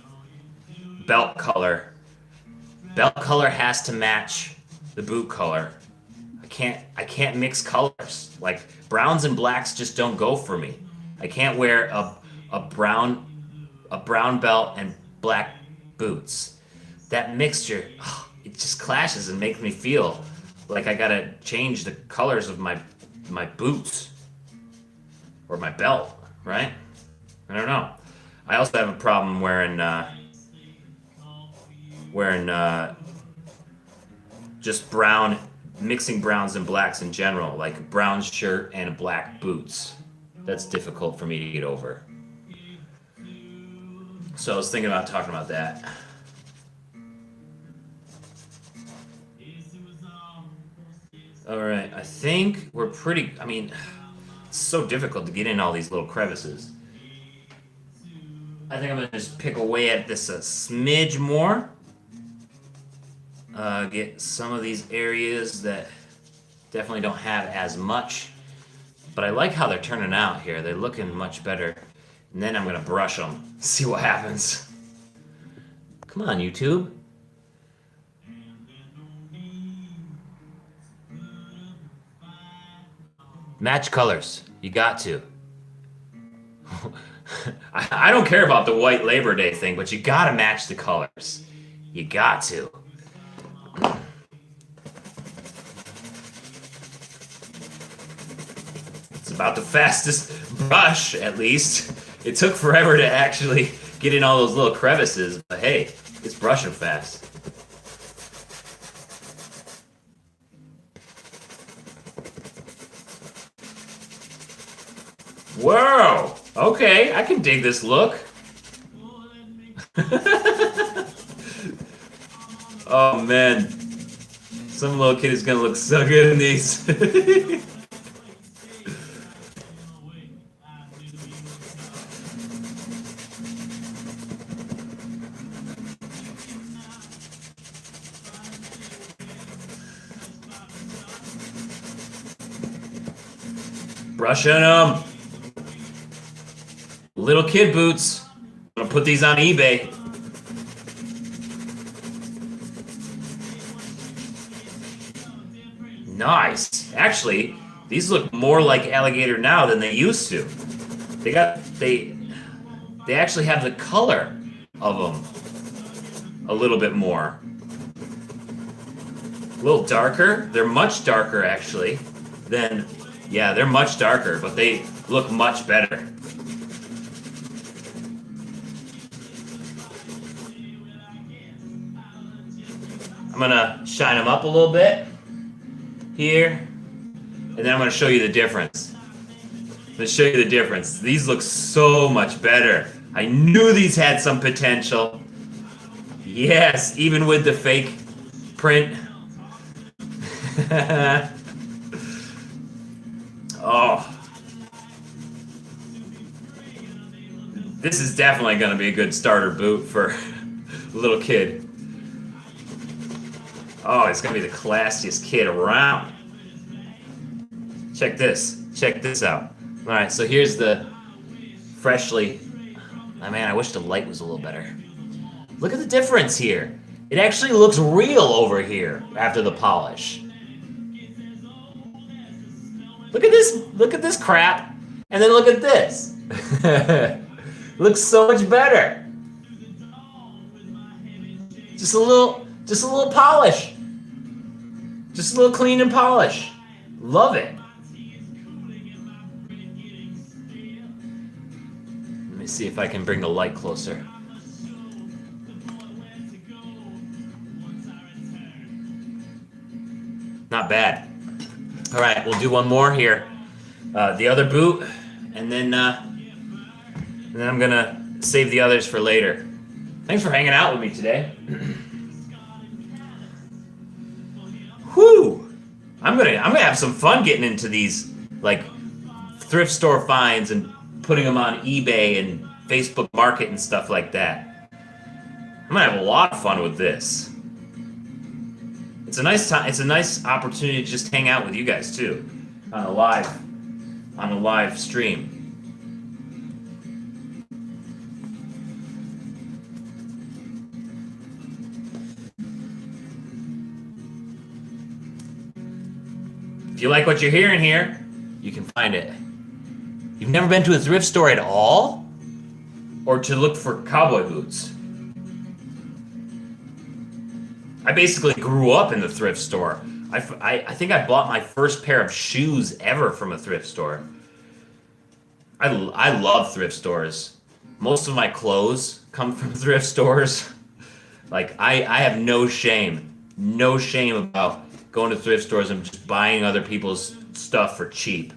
belt color. Belt color has to match the boot color. I can't mix colors. Like browns and blacks just don't go for me. I can't wear a brown belt and black boots. That mixture, it just clashes and makes me feel like I gotta change the colors of my boots or my belt, right? I don't know. I also have a problem wearing just brown, mixing browns and blacks in general, like a brown shirt and black boots. That's difficult for me to get over. So I was thinking about talking about that. All right, I think we're pretty, I mean, it's so difficult to get in all these little crevices. I think I'm gonna just pick away at this a smidge more. Get some of these areas that definitely don't have as much But I like how they're turning out here. They're looking much better. And then I'm going to brush them. See what happens. Come on, YouTube. Match colors. You got to. I don't care about the white Labor Day thing, but you got to match the colors. You got to. It's about the fastest brush, at least. It took forever to actually get in all those little crevices, but hey, it's brushing fast. Whoa! Okay, I can dig this look. Oh man, some little kid is gonna look so good in these. Brushing them. Little kid boots. I'm gonna put these on eBay. Nice. Actually, these look more like alligator now than they used to. They actually have the color of them a little bit more. A little darker. They're much darker actually than, yeah, they're much darker, but they look much better. I'm gonna shine them up a little bit here, and then I'm gonna show you the difference. These look so much better. I knew these had some potential. Yes, even with the fake print. Oh. This is definitely gonna be a good starter boot for a little kid. Oh, he's gonna be the classiest kid around. Check this. Check this out. All right, so here's the freshly. Oh man, I wish the light was a little better. Look at the difference here. It actually looks real over here after the polish. Look at this. Look at this crap, and then look at this. Looks so much better. Just a little polish. Just a little clean and polish. Love it. Let me see if I can bring the light closer. Not bad. All right, we'll do one more here. The other boot, and then I'm gonna save the others for later. Thanks for hanging out with me today. Whew! I'm gonna have some fun getting into these like thrift store finds and putting them on eBay and Facebook Market and stuff like that. I'm gonna have a lot of fun with this. It's a nice time. It's a nice opportunity to just hang out with you guys too, on a live stream. If you like what you're hearing here, you can find it. You've never been to a thrift store at all? Or to look for cowboy boots? I basically grew up in the thrift store. I think I bought my first pair of shoes ever from a thrift store. I love thrift stores. Most of my clothes come from thrift stores. Like, I have no shame about going to thrift stores and just buying other people's stuff for cheap.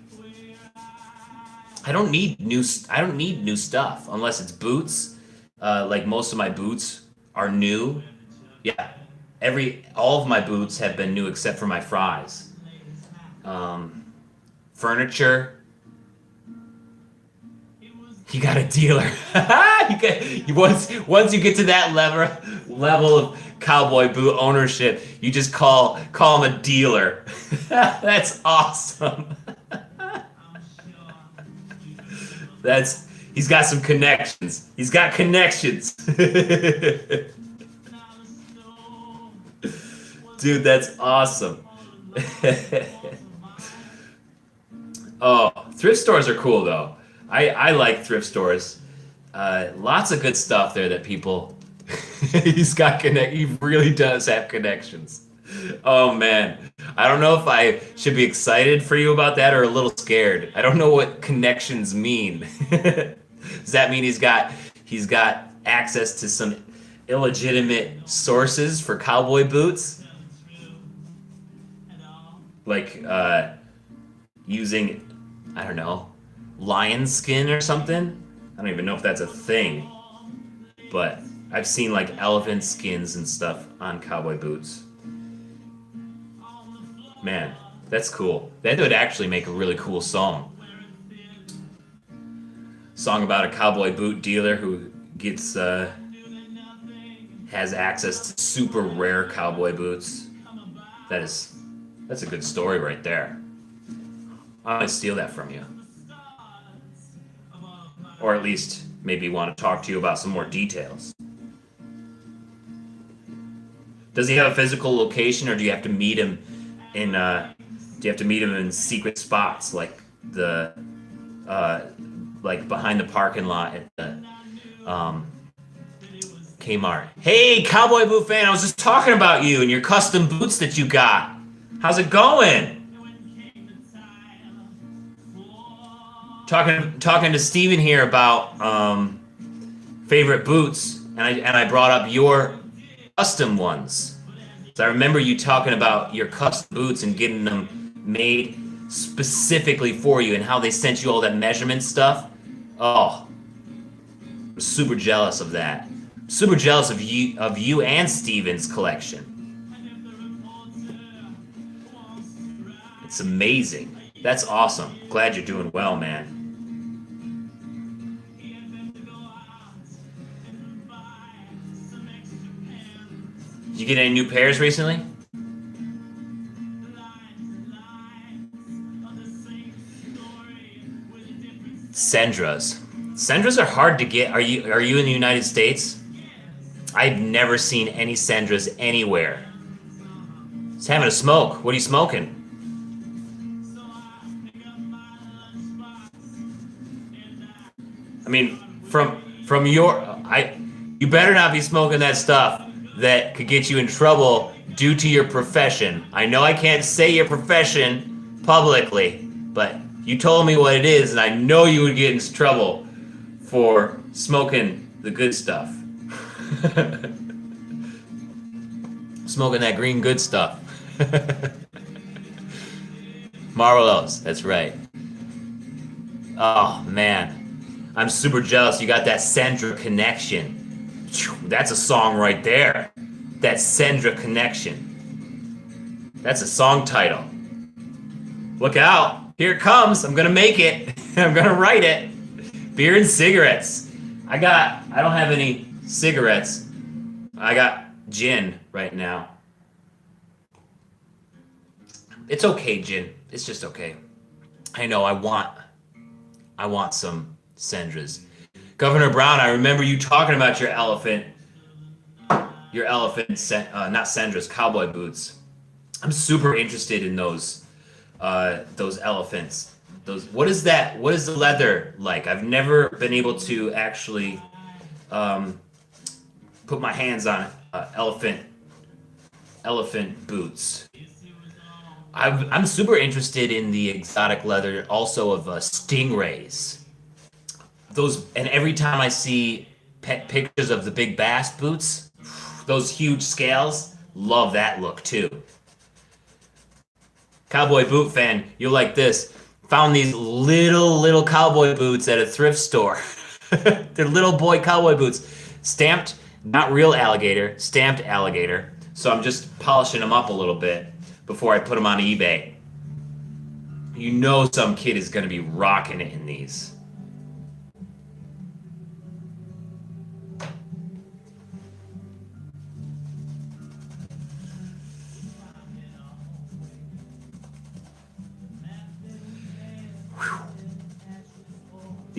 I don't need new stuff unless it's boots. Like most of my boots are new. Yeah, all of my boots have been new except for my fries. Furniture. You got a dealer. Once you get to that level of cowboy boot ownership, you just call him a dealer. That's awesome. He's got some connections. He's got connections. Dude, that's awesome. Oh, thrift stores are cool though. I like thrift stores. Lots of good stuff there that people. He's got connect. He really does have connections. Oh man, I don't know if I should be excited for you about that or a little scared. I don't know what connections mean. Does that mean he's got access to some illegitimate sources for cowboy boots? Like using, I don't know, lion skin or something? I don't even know if that's a thing. But I've seen like elephant skins and stuff on cowboy boots. Man, that's cool. That would actually make a really cool song. Song about a cowboy boot dealer who gets has access to super rare cowboy boots. That's a good story right there. I might steal that from you. Or at least maybe want to talk to you about some more details. Does he have a physical location, or do you have to meet him in? Do you have to meet him in secret spots, like the, like behind the parking lot at the Kmart? Hey, cowboy boot fan! I was just talking about you and your custom boots that you got. How's it going? Talking to Steven here about favorite boots, and I brought up your custom ones. So I remember you talking about your custom boots and getting them made specifically for you, and how they sent you all that measurement stuff. Oh, I'm super jealous of that. Super jealous of you and Steven's collection. It's amazing. That's awesome. Glad you're doing well, man. Did you get any new pairs recently? Sendras. Sendras are hard to get. Are you in the United States? I've never seen any Sendras anywhere. Just having a smoke. What are you smoking? I mean, from you better not be smoking that stuff that could get you in trouble due to your profession. I know I can't say your profession publicly, but you told me what it is, and I know you would get into trouble for smoking the good stuff. Smoking that green good stuff. Marlos, that's right. Oh, man. I'm super jealous you got that Sendra connection. That's a song right there. That Sendra connection. That's a song title. Look out. Here it comes. I'm gonna make it. I'm gonna write it. Beer and cigarettes. I don't have any cigarettes. I got gin right now. It's okay, gin. It's just okay. I know I want some Sendras. Governor Brown, I remember you talking about your elephant, not Sendras, cowboy boots. I'm super interested in those elephants. What is that? What is the leather like? I've never been able to actually put my hands on elephant boots. I'm super interested in the exotic leather also of stingrays. And every time I see pictures of the big bass boots, those huge scales, love that look too. Cowboy boot fan, you're like this. Found these little cowboy boots at a thrift store. They're little boy cowboy boots. Stamped, not real alligator, stamped alligator. So I'm just polishing them up a little bit before I put them on eBay. You know some kid is going to be rocking it in these.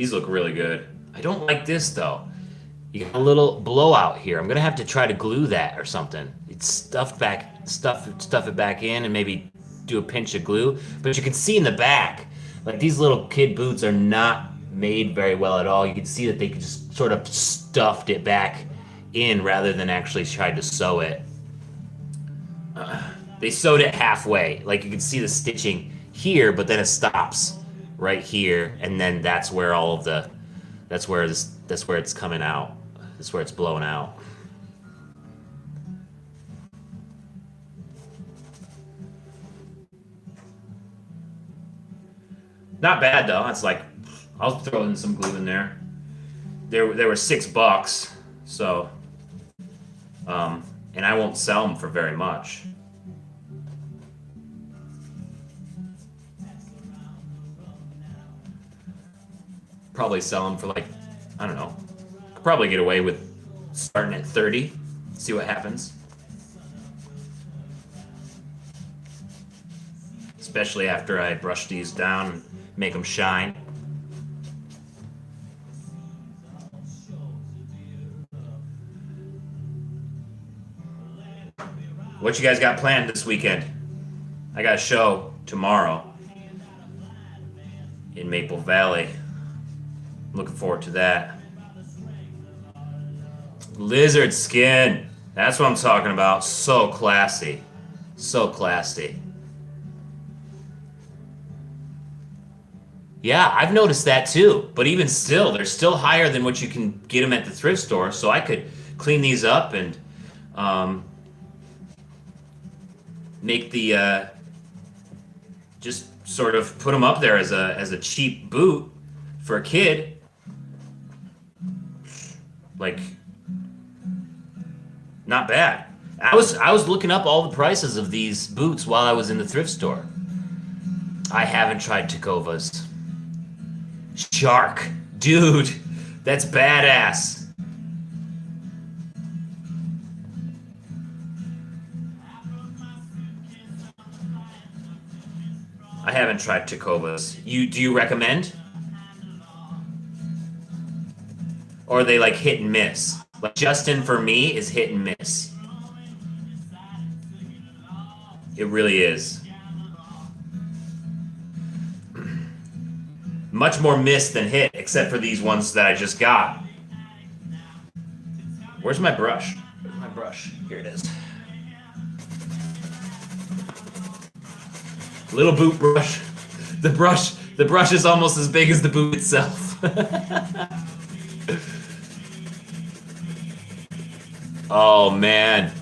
These look really good. I don't like this though. You got a little blowout here. I'm gonna have to try to glue that or something. It's stuff it back in, and maybe do a pinch of glue. But you can see in the back, like these little kid boots are not made very well at all. You can see that they just sort of stuffed it back in rather than actually tried to sew it. They sewed it halfway. Like you can see the stitching here, but then it stops right here, and then that's where all of the that's where it's coming out. That's where it's blowing out. Not bad though. It's like I'll throw in some glue in there. There were $6, so and I won't sell them for very much. Probably sell them for like, I don't know. Could probably get away with starting at 30. See what happens. Especially after I brush these down and make them shine. What you guys got planned this weekend? I got a show tomorrow in Maple Valley. Looking forward to that. Lizard skin. That's what I'm talking about. So classy. So classy. Yeah, I've noticed that too. But even still, they're still higher than what you can get them at the thrift store. So I could clean these up and make the just sort of put them up there as a cheap boot for a kid. Like, not bad. I was looking up all the prices of these boots while I was in the thrift store. I haven't tried Takovas. Shark, dude, that's badass. I haven't tried Takovas. Do you recommend? Or are they like hit and miss? Like Justin for me is hit and miss. It really is. Much more miss than hit, except for these ones that I just got. Where's my brush? Where's my brush? Here it is. Little boot brush. The brush is almost as big as the boot itself. Oh man,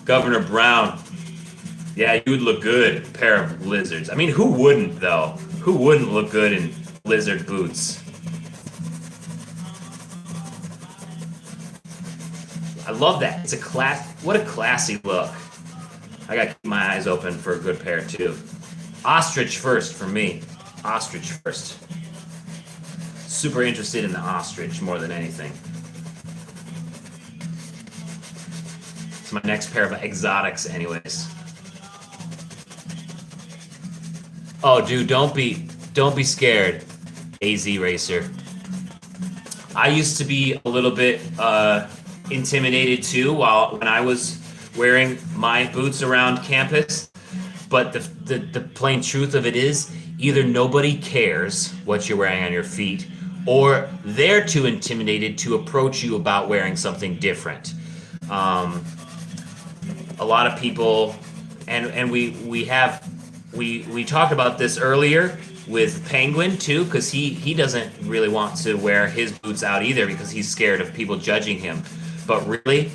Governor Brown. Yeah, you would look good, a pair of lizards. I mean, who wouldn't though? Who wouldn't look good in lizard boots? I love that. It's what a classy look. I gotta keep my eyes open for a good pair too. Ostrich first for me. Ostrich first. Super interested in the ostrich more than anything. It's my next pair of exotics anyways. Oh dude, don't be scared, AZ Racer. I used to be a little bit intimidated too when I was wearing my boots around campus. But the plain truth of it is, either nobody cares what you're wearing on your feet, or they're too intimidated to approach you about wearing something different. A lot of people, and we talked about this earlier with Penguin too, because he doesn't really want to wear his boots out either because he's scared of people judging him. But really,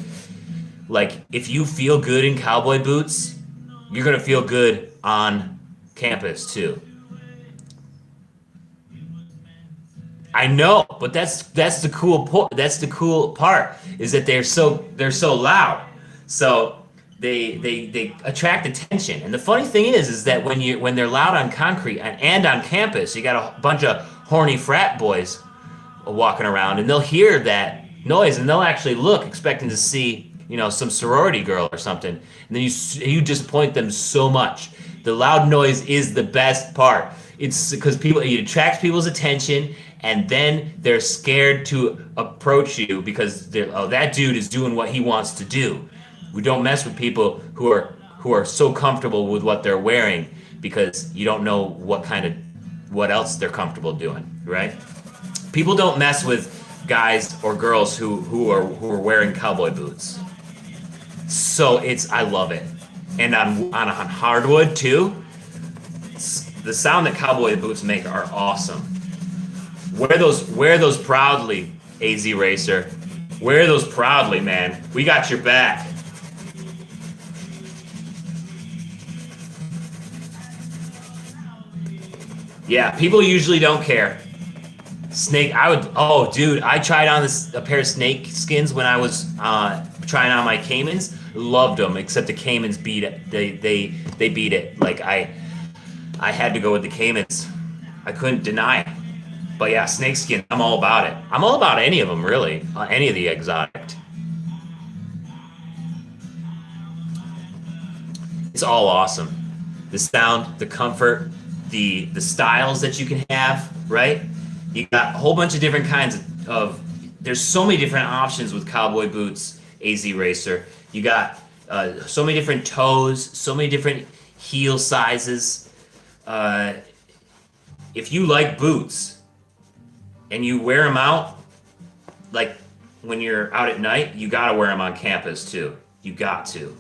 like if you feel good in cowboy boots, you're gonna feel good on campus too. I know, but that's the cool part is that they're so loud, so they attract attention. And the funny thing is that when they're loud on concrete and on campus, you got a bunch of horny frat boys walking around, and they'll hear that noise and they'll actually look expecting to see some sorority girl or something, and then you disappoint them so much. The loud noise is the best part. It's because it attracts people's attention, and then they're scared to approach you because that dude is doing what he wants to do. We don't mess with people who are so comfortable with what they're wearing because you don't know what else they're comfortable doing, right? People don't mess with guys or girls who are wearing cowboy boots. So I love it. And on hardwood too. The sound that cowboy boots make are awesome. Wear those proudly, AZ Racer. Wear those proudly, man. We got your back. Yeah, people usually don't care. Oh dude, I tried on a pair of snake skins when I was trying on my Caymans. Loved them, except the Caymans beat it. They beat it. Like I had to go with the Caymans. I couldn't deny it. But yeah, snakeskin, I'm all about it. I'm all about any of them, really. Any of the exotic. It's all awesome. The sound, the comfort, the styles that you can have, right? You got a whole bunch of different kinds of there's so many different options with cowboy boots, AZ Racer. You got so many different toes, so many different heel sizes. If you like boots and you wear them out, like when you're out at night, you gotta wear them on campus too. You got to.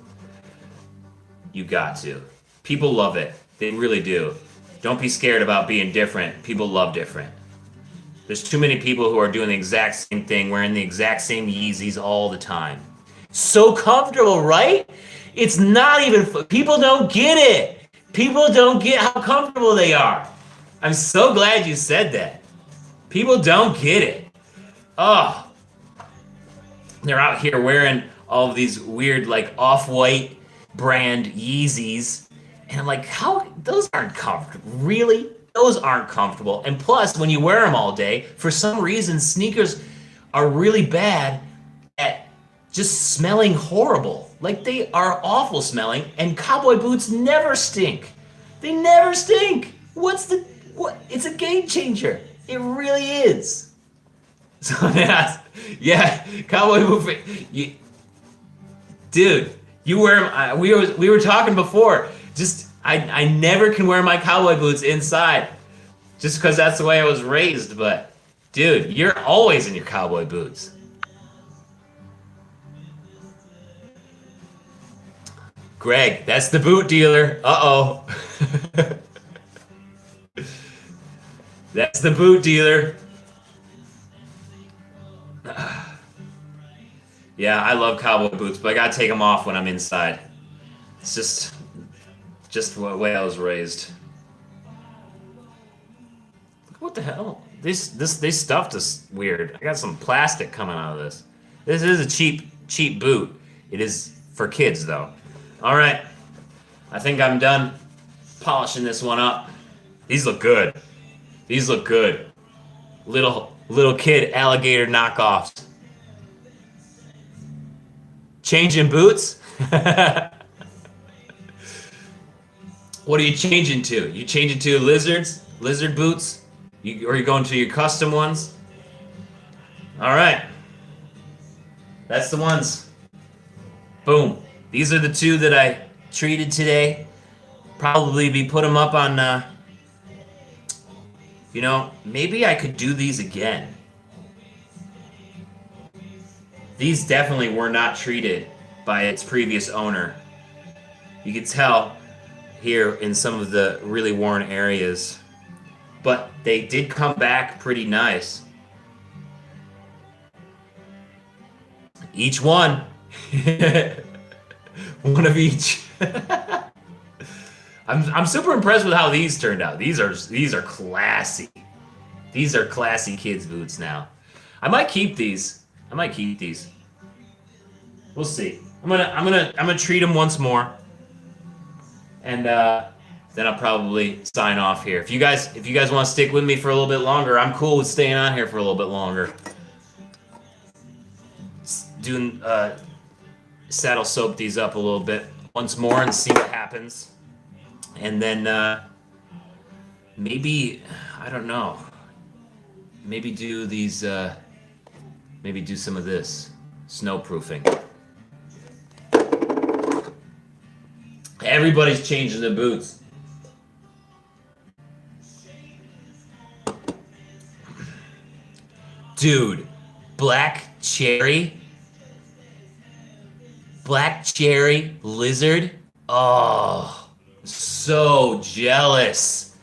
You got to. People love it. They really do. Don't be scared about being different. People love different. There's too many people who are doing the exact same thing, wearing the exact same Yeezys all the time. So comfortable, right? It's not even, people don't get it. People don't get how comfortable they are. I'm so glad you said that. People don't get it. Oh, they're out here wearing all of these weird, like, off-white brand Yeezys. And I'm like, how? Those aren't comfortable. Really? Those aren't comfortable. And plus, when you wear them all day, for some reason, sneakers are really bad at just smelling horrible. Like, they are awful smelling, and cowboy boots never stink. They never stink. What? It's a game changer. It really is. So, yeah, cowboy boot. Dude, you wear them. We were talking before. I never can wear my cowboy boots inside just because that's the way I was raised. But, dude, you're always in your cowboy boots. Greg, that's the boot dealer. Uh-oh. That's the boot dealer. Yeah, I love cowboy boots, but I gotta take them off when I'm inside. It's just the way I was raised. What the hell? They stuffed us weird. I got some plastic coming out of this. This is a cheap boot. It is for kids though. All right, I think I'm done polishing this one up. These look good. These look good. Little kid alligator knockoffs. Changing boots? What are you changing to? You changing to lizard boots? Or are you going to your custom ones? All right. That's the ones. Boom. These are the two that I treated today. Probably be put them up on, maybe I could do these again. These definitely were not treated by its previous owner. You can tell here in some of the really worn areas. But they did come back pretty nice. Each one. One of each. I'm super impressed with how these turned out. These are classy. These are classy kids' boots now. I might keep these. We'll see. I'm gonna treat them once more, and then I'll probably sign off here. If you guys want to stick with me for a little bit longer, I'm cool with staying on here for a little bit longer. Doing saddle soap these up a little bit once more and see what happens, and then maybe I don't know. maybe do these. Maybe do some of this snowproofing. Everybody's changing their boots. Dude, black cherry lizard. Oh, so jealous.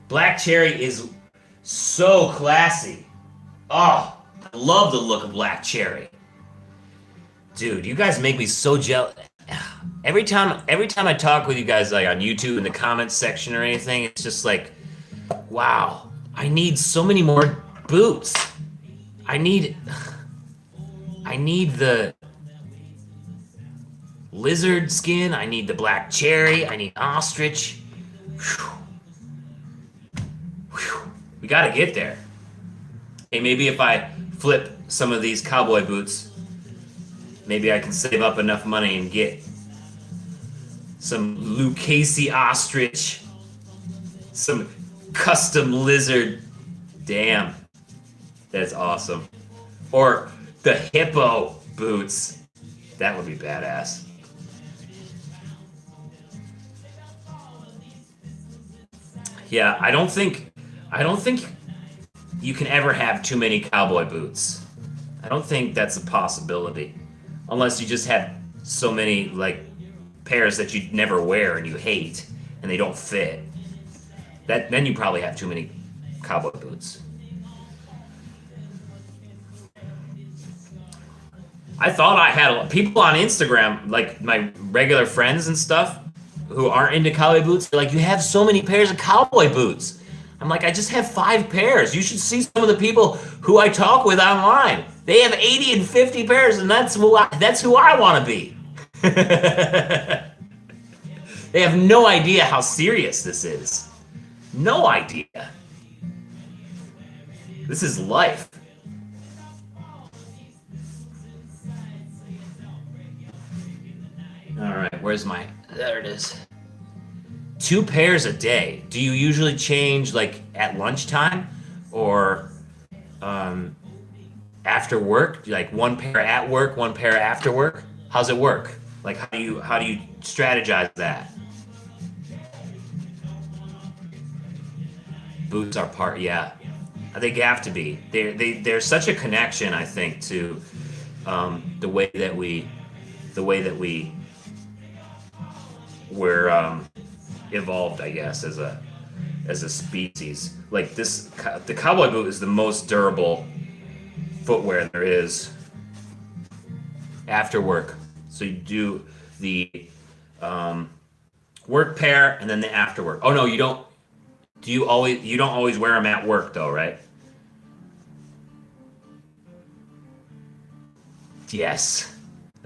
Black cherry is so classy. Oh, I love the look of black cherry. Dude, you guys make me so jealous. Every time I talk with you guys, like on YouTube in the comments section or anything, it's just like, wow, I need so many more boots. I need the lizard skin. I need the black cherry. I need ostrich. Whew. Whew. We gotta get there. Hey, maybe if I flip some of these cowboy boots, maybe I can save up enough money and get some Lucchese ostrich, some custom lizard. Damn, that's awesome. Or the hippo boots. That would be badass. Yeah, I don't think you can ever have too many cowboy boots. I don't think that's a possibility. Unless you just have so many like pairs that you never wear and you hate and they don't fit. Then you probably have too many cowboy boots. I thought I had people on Instagram, like my regular friends and stuff, who aren't into cowboy boots. They're like, you have so many pairs of cowboy boots. I'm like, I just have 5 pairs. You should see some of the people who I talk with online. They have 80 and 50 pairs, and that's who I want to be. They have no idea how serious this is. No idea. This is life. All right, where's my... There it is. 2 pairs a day. Do you usually change like at lunchtime or after work? Like 1 pair at work, 1 pair after work? How's it work? Like how do you strategize that? Boots are part, yeah. They have to be. There's such a connection, I think, to the way that we're evolved, I guess, as a species. Like the cowboy boot is the most durable footwear there is after work. So you do the work pair and then the after work. Oh no, you don't. You don't always wear them at work though, right? Yes.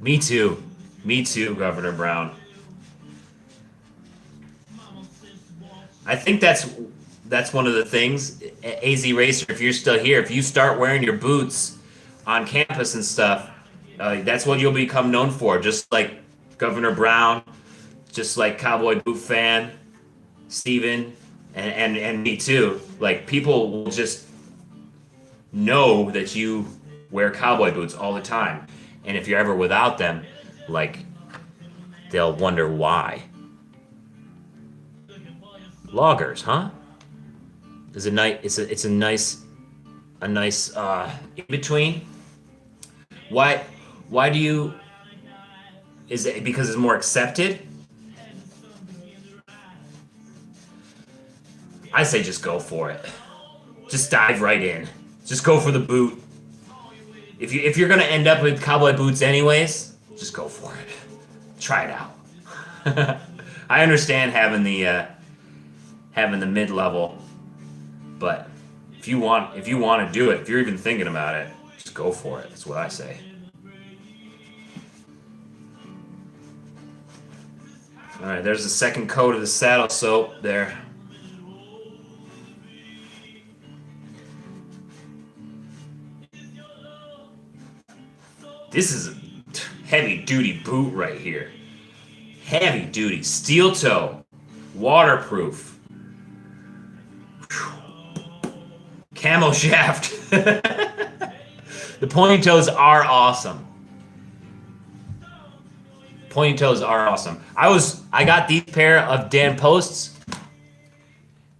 Me too, Governor Brown. I think that's one of the things, AZ Racer, if you're still here, if you start wearing your boots on campus and stuff, that's what you'll become known for. Just like Governor Brown, just like Cowboy Boot Fan, Steven, and me too. Like, people will just know that you wear cowboy boots all the time. And if you're ever without them, like, they'll wonder why. Loggers, huh? It's a nice in between. Why do you? Is it because it's more accepted? I say just go for it. Just dive right in. Just go for the boot. If you're gonna end up with cowboy boots anyways, just go for it. Try it out. I understand having the mid-level, but if you want to do it, if you're even thinking about it, just go for it. That's what I say. All right, there's the second coat of the saddle soap there. This is a heavy-duty boot right here. Heavy-duty, steel toe, waterproof. Whew. camo shaft. The pointy toes are awesome. Pointy toes are awesome. I got these pair of Dan Posts,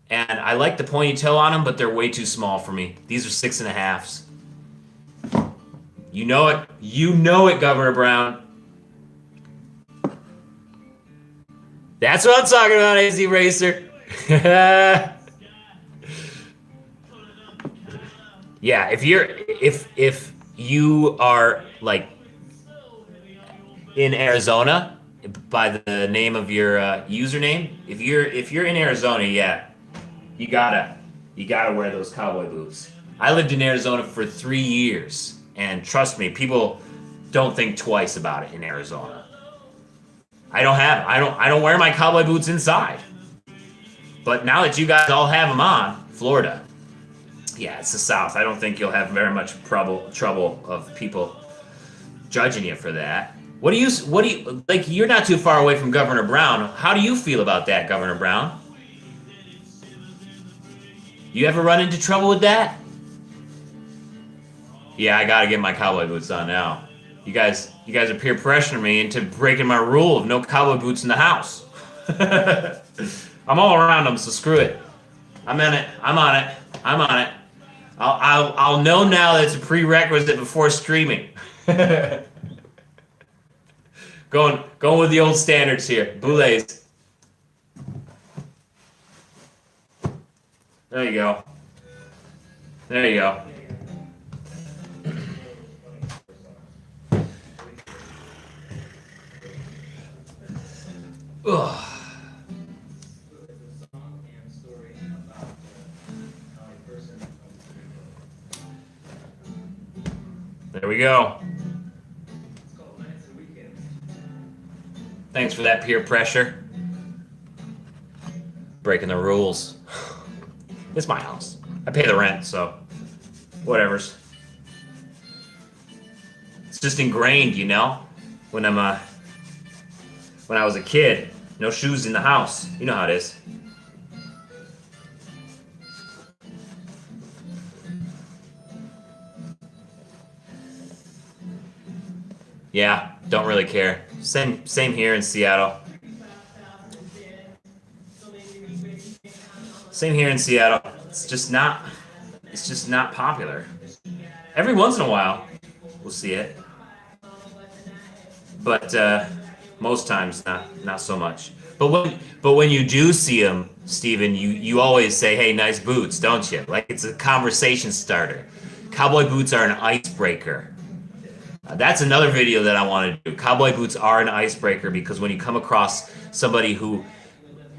and I like the pointy toe on them, but they're way too small for me. These are 6.5s. You know it. You know it, Governor Brown. That's what I'm talking about, AZ Racer. Yeah, if you are like in Arizona by the name of your username, if you're in Arizona, yeah, you gotta wear those cowboy boots. I lived in Arizona for 3 years, and trust me, people don't think twice about it in Arizona. I don't wear my cowboy boots inside. But now that you guys all have them on, Florida, yeah, it's the South. I don't think you'll have very much trouble of people judging you for that. What do you like? You're not too far away from Governor Brown. How do you feel about that, Governor Brown? You ever run into trouble with that? Yeah, I gotta get my cowboy boots on now. You guys are peer pressuring me into breaking my rule of no cowboy boots in the house. I'm all around them, so screw it. I'm in it. I'm on it. I'm on it. I'll know now that it's a prerequisite before streaming. Going with the old standards here. Boulets. There you go. There you go. Ugh. There we go. Thanks for that peer pressure. Breaking the rules. It's my house. I pay the rent, so whatever's. It's just ingrained, you know? When I was a kid, no shoes in the house. You know how it is. Yeah, don't really care. Same here in Seattle. Same here in Seattle. It's just not popular. Every once in a while, we'll see it. But most times not so much. But when you do see them, Steven, you always say, "Hey, nice boots," don't you? Like it's a conversation starter. Cowboy boots are an icebreaker. That's another video that I want to do. Cowboy boots are an icebreaker because when you come across somebody who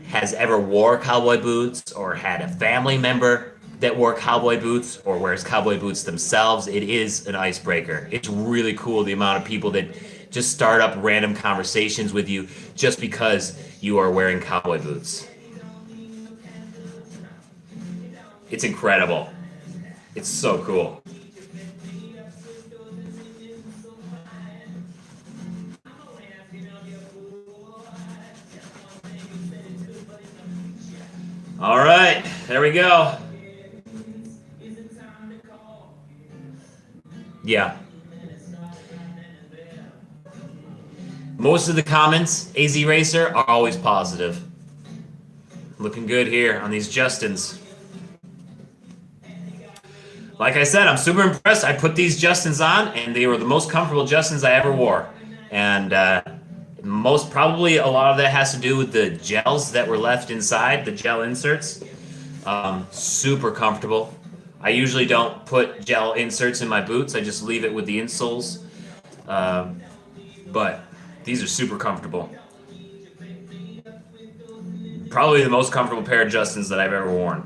has ever wore cowboy boots or had a family member that wore cowboy boots or wears cowboy boots themselves, it is an icebreaker. It's really cool the amount of people that just start up random conversations with you just because you are wearing cowboy boots. It's incredible. It's so cool. All right, there we go. Yeah. Most of the comments, AZ Racer, are always positive. Looking good here on these Justins. Like I said, I'm super impressed. I put these Justins on, and they were the most comfortable Justins I ever wore. And most probably a lot of that has to do with the gels that were left inside, the gel inserts. Super comfortable. I usually don't put gel inserts in my boots. I just leave it with the insoles. But these are super comfortable. Probably the most comfortable pair of Justins that I've ever worn.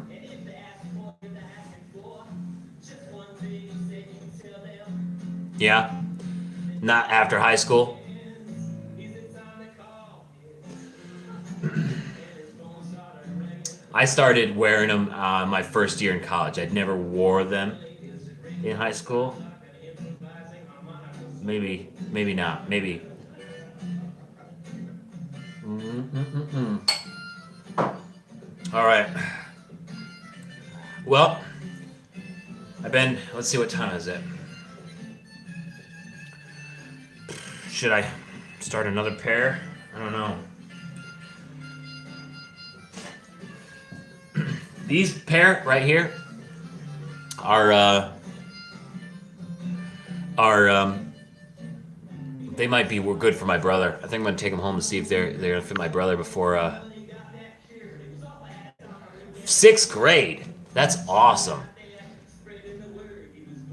Yeah? Not after high school? I started wearing them my first year in college. I'd never wore them in high school. Maybe not. Maybe. All right. Well, Ben, let's see, what time is it? Should I start another pair? I don't know. These pair right here are they might be good for my brother. I think I'm gonna take them home to see if they're gonna fit my brother before 6th grade. That's awesome.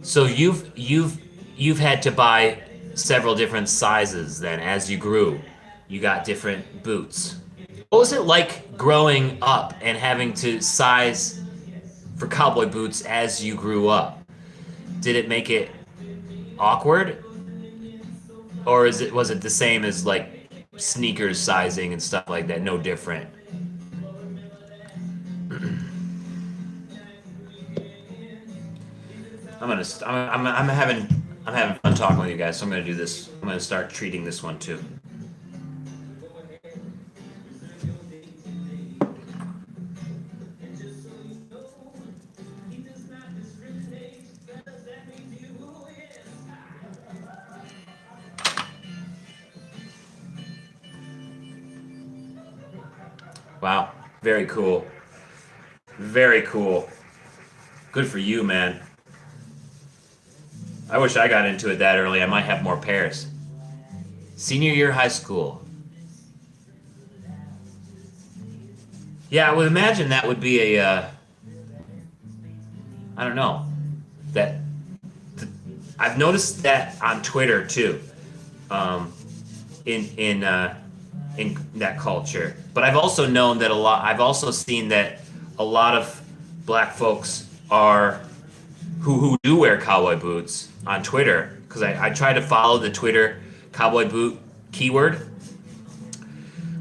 So you've had to buy several different sizes then as you grew. You got different boots. What was it like growing up and having to size for cowboy boots as you grew up? Did it make it awkward? Or was it the same as like sneakers sizing and stuff like that? No different. I'm having fun talking with you guys, so I'm gonna do this. I'm gonna start treating this one too. Wow, very cool. Very cool. Good for you, man. I wish I got into it that early. I might have more pairs. Senior year high school. Yeah, I would imagine that would be a, I don't know. That I've noticed that on Twitter too, in that culture. But I've also known that a lot. I've also seen that a lot of black folks are who do wear cowboy boots on Twitter, because I try to follow the Twitter cowboy boot keyword.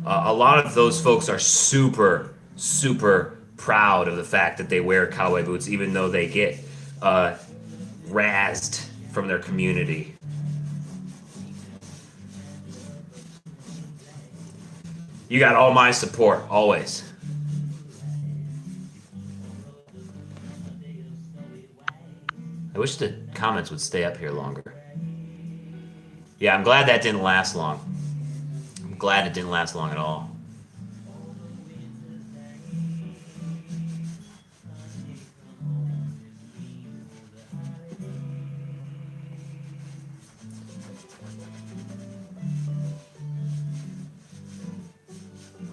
A lot of those folks are super proud of the fact that they wear cowboy boots, even though they get razzed from their community. You got all my support, always. I wish the comments would stay up here longer. Yeah, I'm glad that didn't last long. I'm glad it didn't last long at all.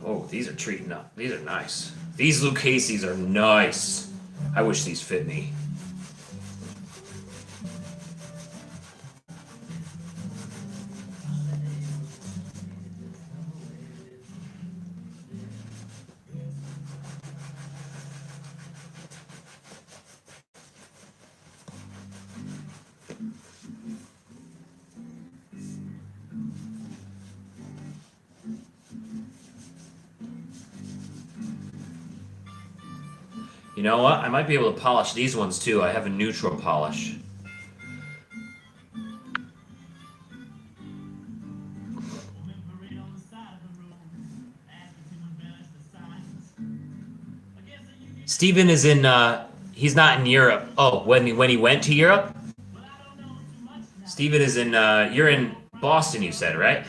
Oh, these are treating up. These are nice. These Lucchese's are nice. I wish these fit me. You know what? I might be able to polish these ones too. I have a neutral polish. Steven is in, he's not in Europe. Oh, when he went to Europe? Steven is in, you're in Boston, you said, right?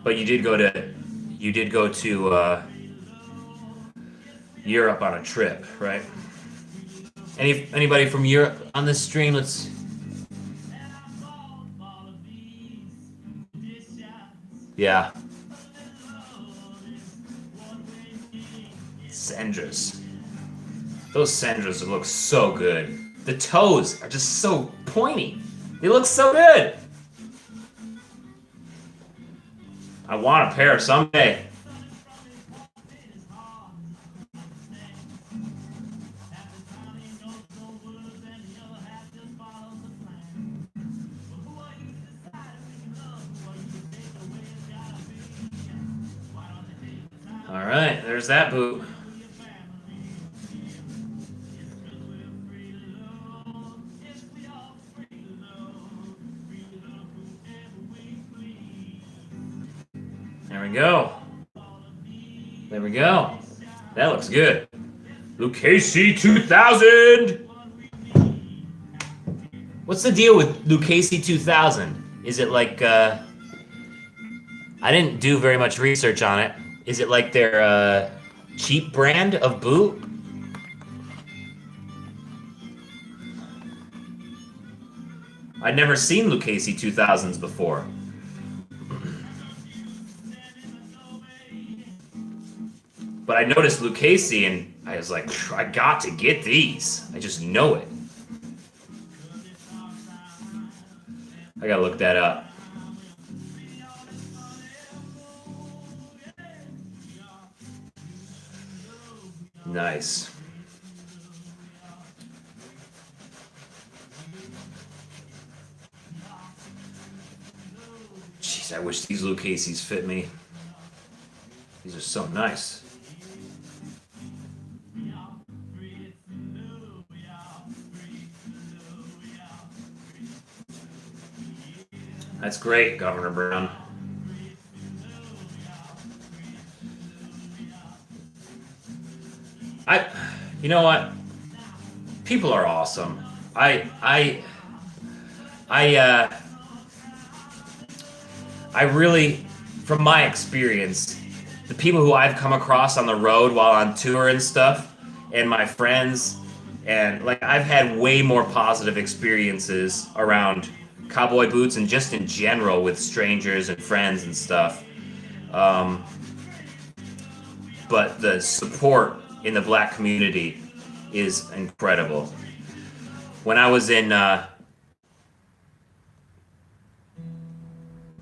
But you did go to Europe on a trip, right? Anybody from Europe on this stream? Let's. Yeah. Sandras. Those Sandras look so good. The toes are just so pointy. They look so good. I want a pair someday. All right, there's that boot. There we go. There we go. That looks good. Lucchese 2000. What's the deal with Lucchese 2000? Is it like I didn't do very much research on it. Is it like their cheap brand of boot? I'd never seen Lucchese 2000s before. But I noticed Lucchese and I was like, I got to get these. I just know it. I gotta look that up. Nice. Jeez, I wish these Lucchese's fit me. These are so nice. That's great, Governor Brown. You know what? People are awesome. I really, from my experience, the people who I've come across on the road while on tour and stuff, and my friends, and like I've had way more positive experiences around cowboy boots and just in general with strangers and friends and stuff. But the support in the black community is incredible. When I was in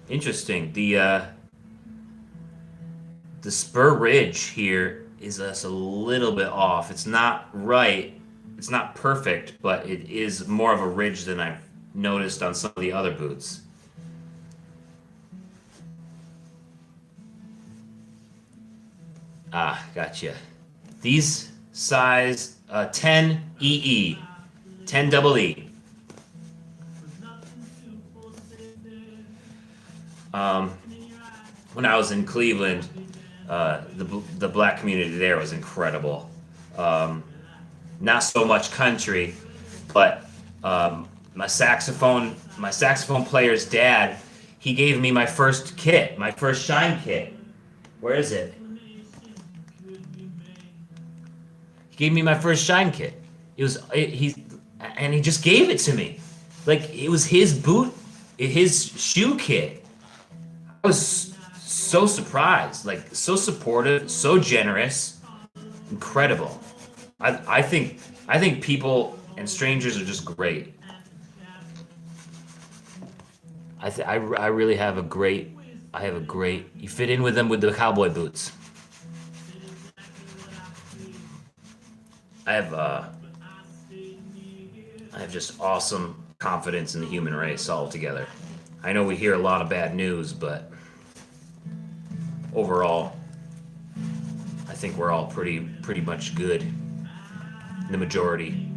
interesting, the spur ridge here is just a little bit off. It's not right. It's not perfect, but it is more of a ridge than I've noticed on some of the other boots. Ah, gotcha. These size 10 EE, 10 double E. When I was in Cleveland, the black community there was incredible. Not so much country, but my saxophone player's dad, he gave me my first kit, my first Shine kit. Where is it? He gave me my first Shine kit. He just gave it to me, like it was his boot, his shoe kit. I was so surprised, like so supportive, so generous, incredible. I think people and strangers are just great. I really have a great. You fit in with them with the cowboy boots. I have just awesome confidence in the human race altogether. I know we hear a lot of bad news, but overall, I think we're all pretty much good. The majority.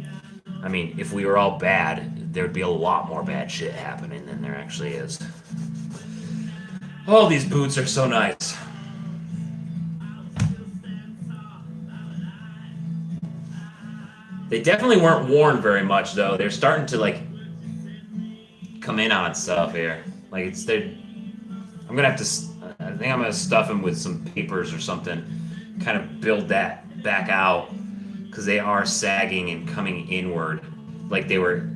I mean, if we were all bad, there'd be a lot more bad shit happening than there actually is. All these boots are so nice. They definitely weren't worn very much, though. They're starting to like come in on stuff here. Like I'm gonna have to. I think I'm gonna stuff them with some papers or something, kind of build that back out, because they are sagging and coming inward, like they were,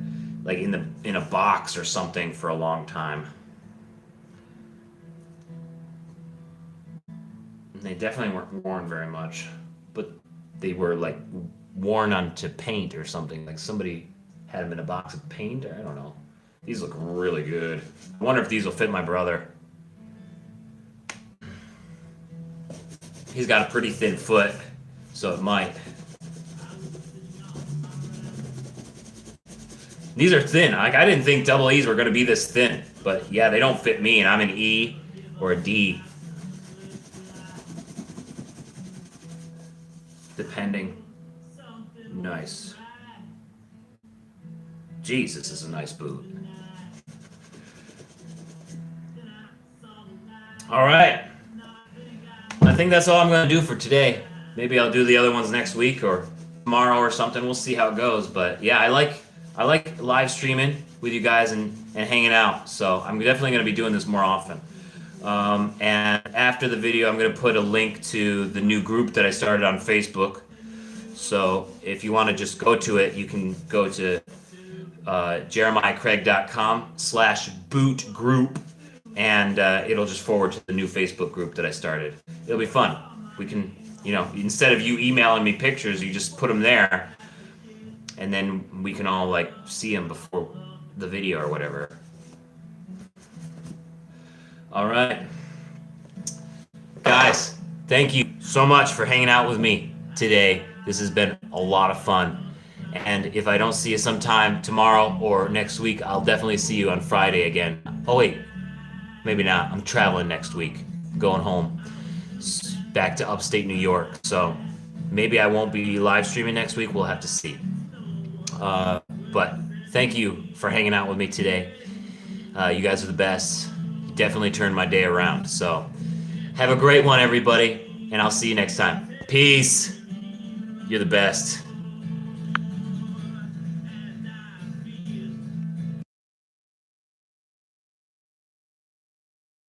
like in a box or something for a long time. And they definitely weren't worn very much, but they were like worn onto paint or something. Like somebody had them in a box of paint. I don't know. These look really good. I wonder if these will fit my brother. He's got a pretty thin foot, so it might. These are thin. Like I didn't think double E's were going to be this thin, but yeah, they don't fit me, and I'm an E or a D, depending. Nice. Jeez, this is a nice boot. All right. I think that's all I'm going to do for today. Maybe I'll do the other ones next week, or tomorrow or something. We'll see how it goes. But yeah, I like live streaming with you guys and hanging out. So I'm definitely going to be doing this more often. And after the video, I'm going to put a link to the new group that I started on Facebook. So if you want to just go to it, you can go to jeremiahcraig.com/boot group, and it'll just forward to the new Facebook group that I started. It'll be fun. We can, instead of you emailing me pictures, you just put them there, and then we can all like see them before the video or whatever. All right, guys, thank you so much for hanging out with me today. This has been a lot of fun. And if I don't see you sometime tomorrow or next week, I'll definitely see you on Friday again. Oh, wait. Maybe not. I'm traveling next week. Going home. Back to upstate New York. So maybe I won't be live streaming next week. We'll have to see. But thank you for hanging out with me today. You guys are the best. You definitely turned my day around. So have a great one, everybody. And I'll see you next time. Peace. You're the best.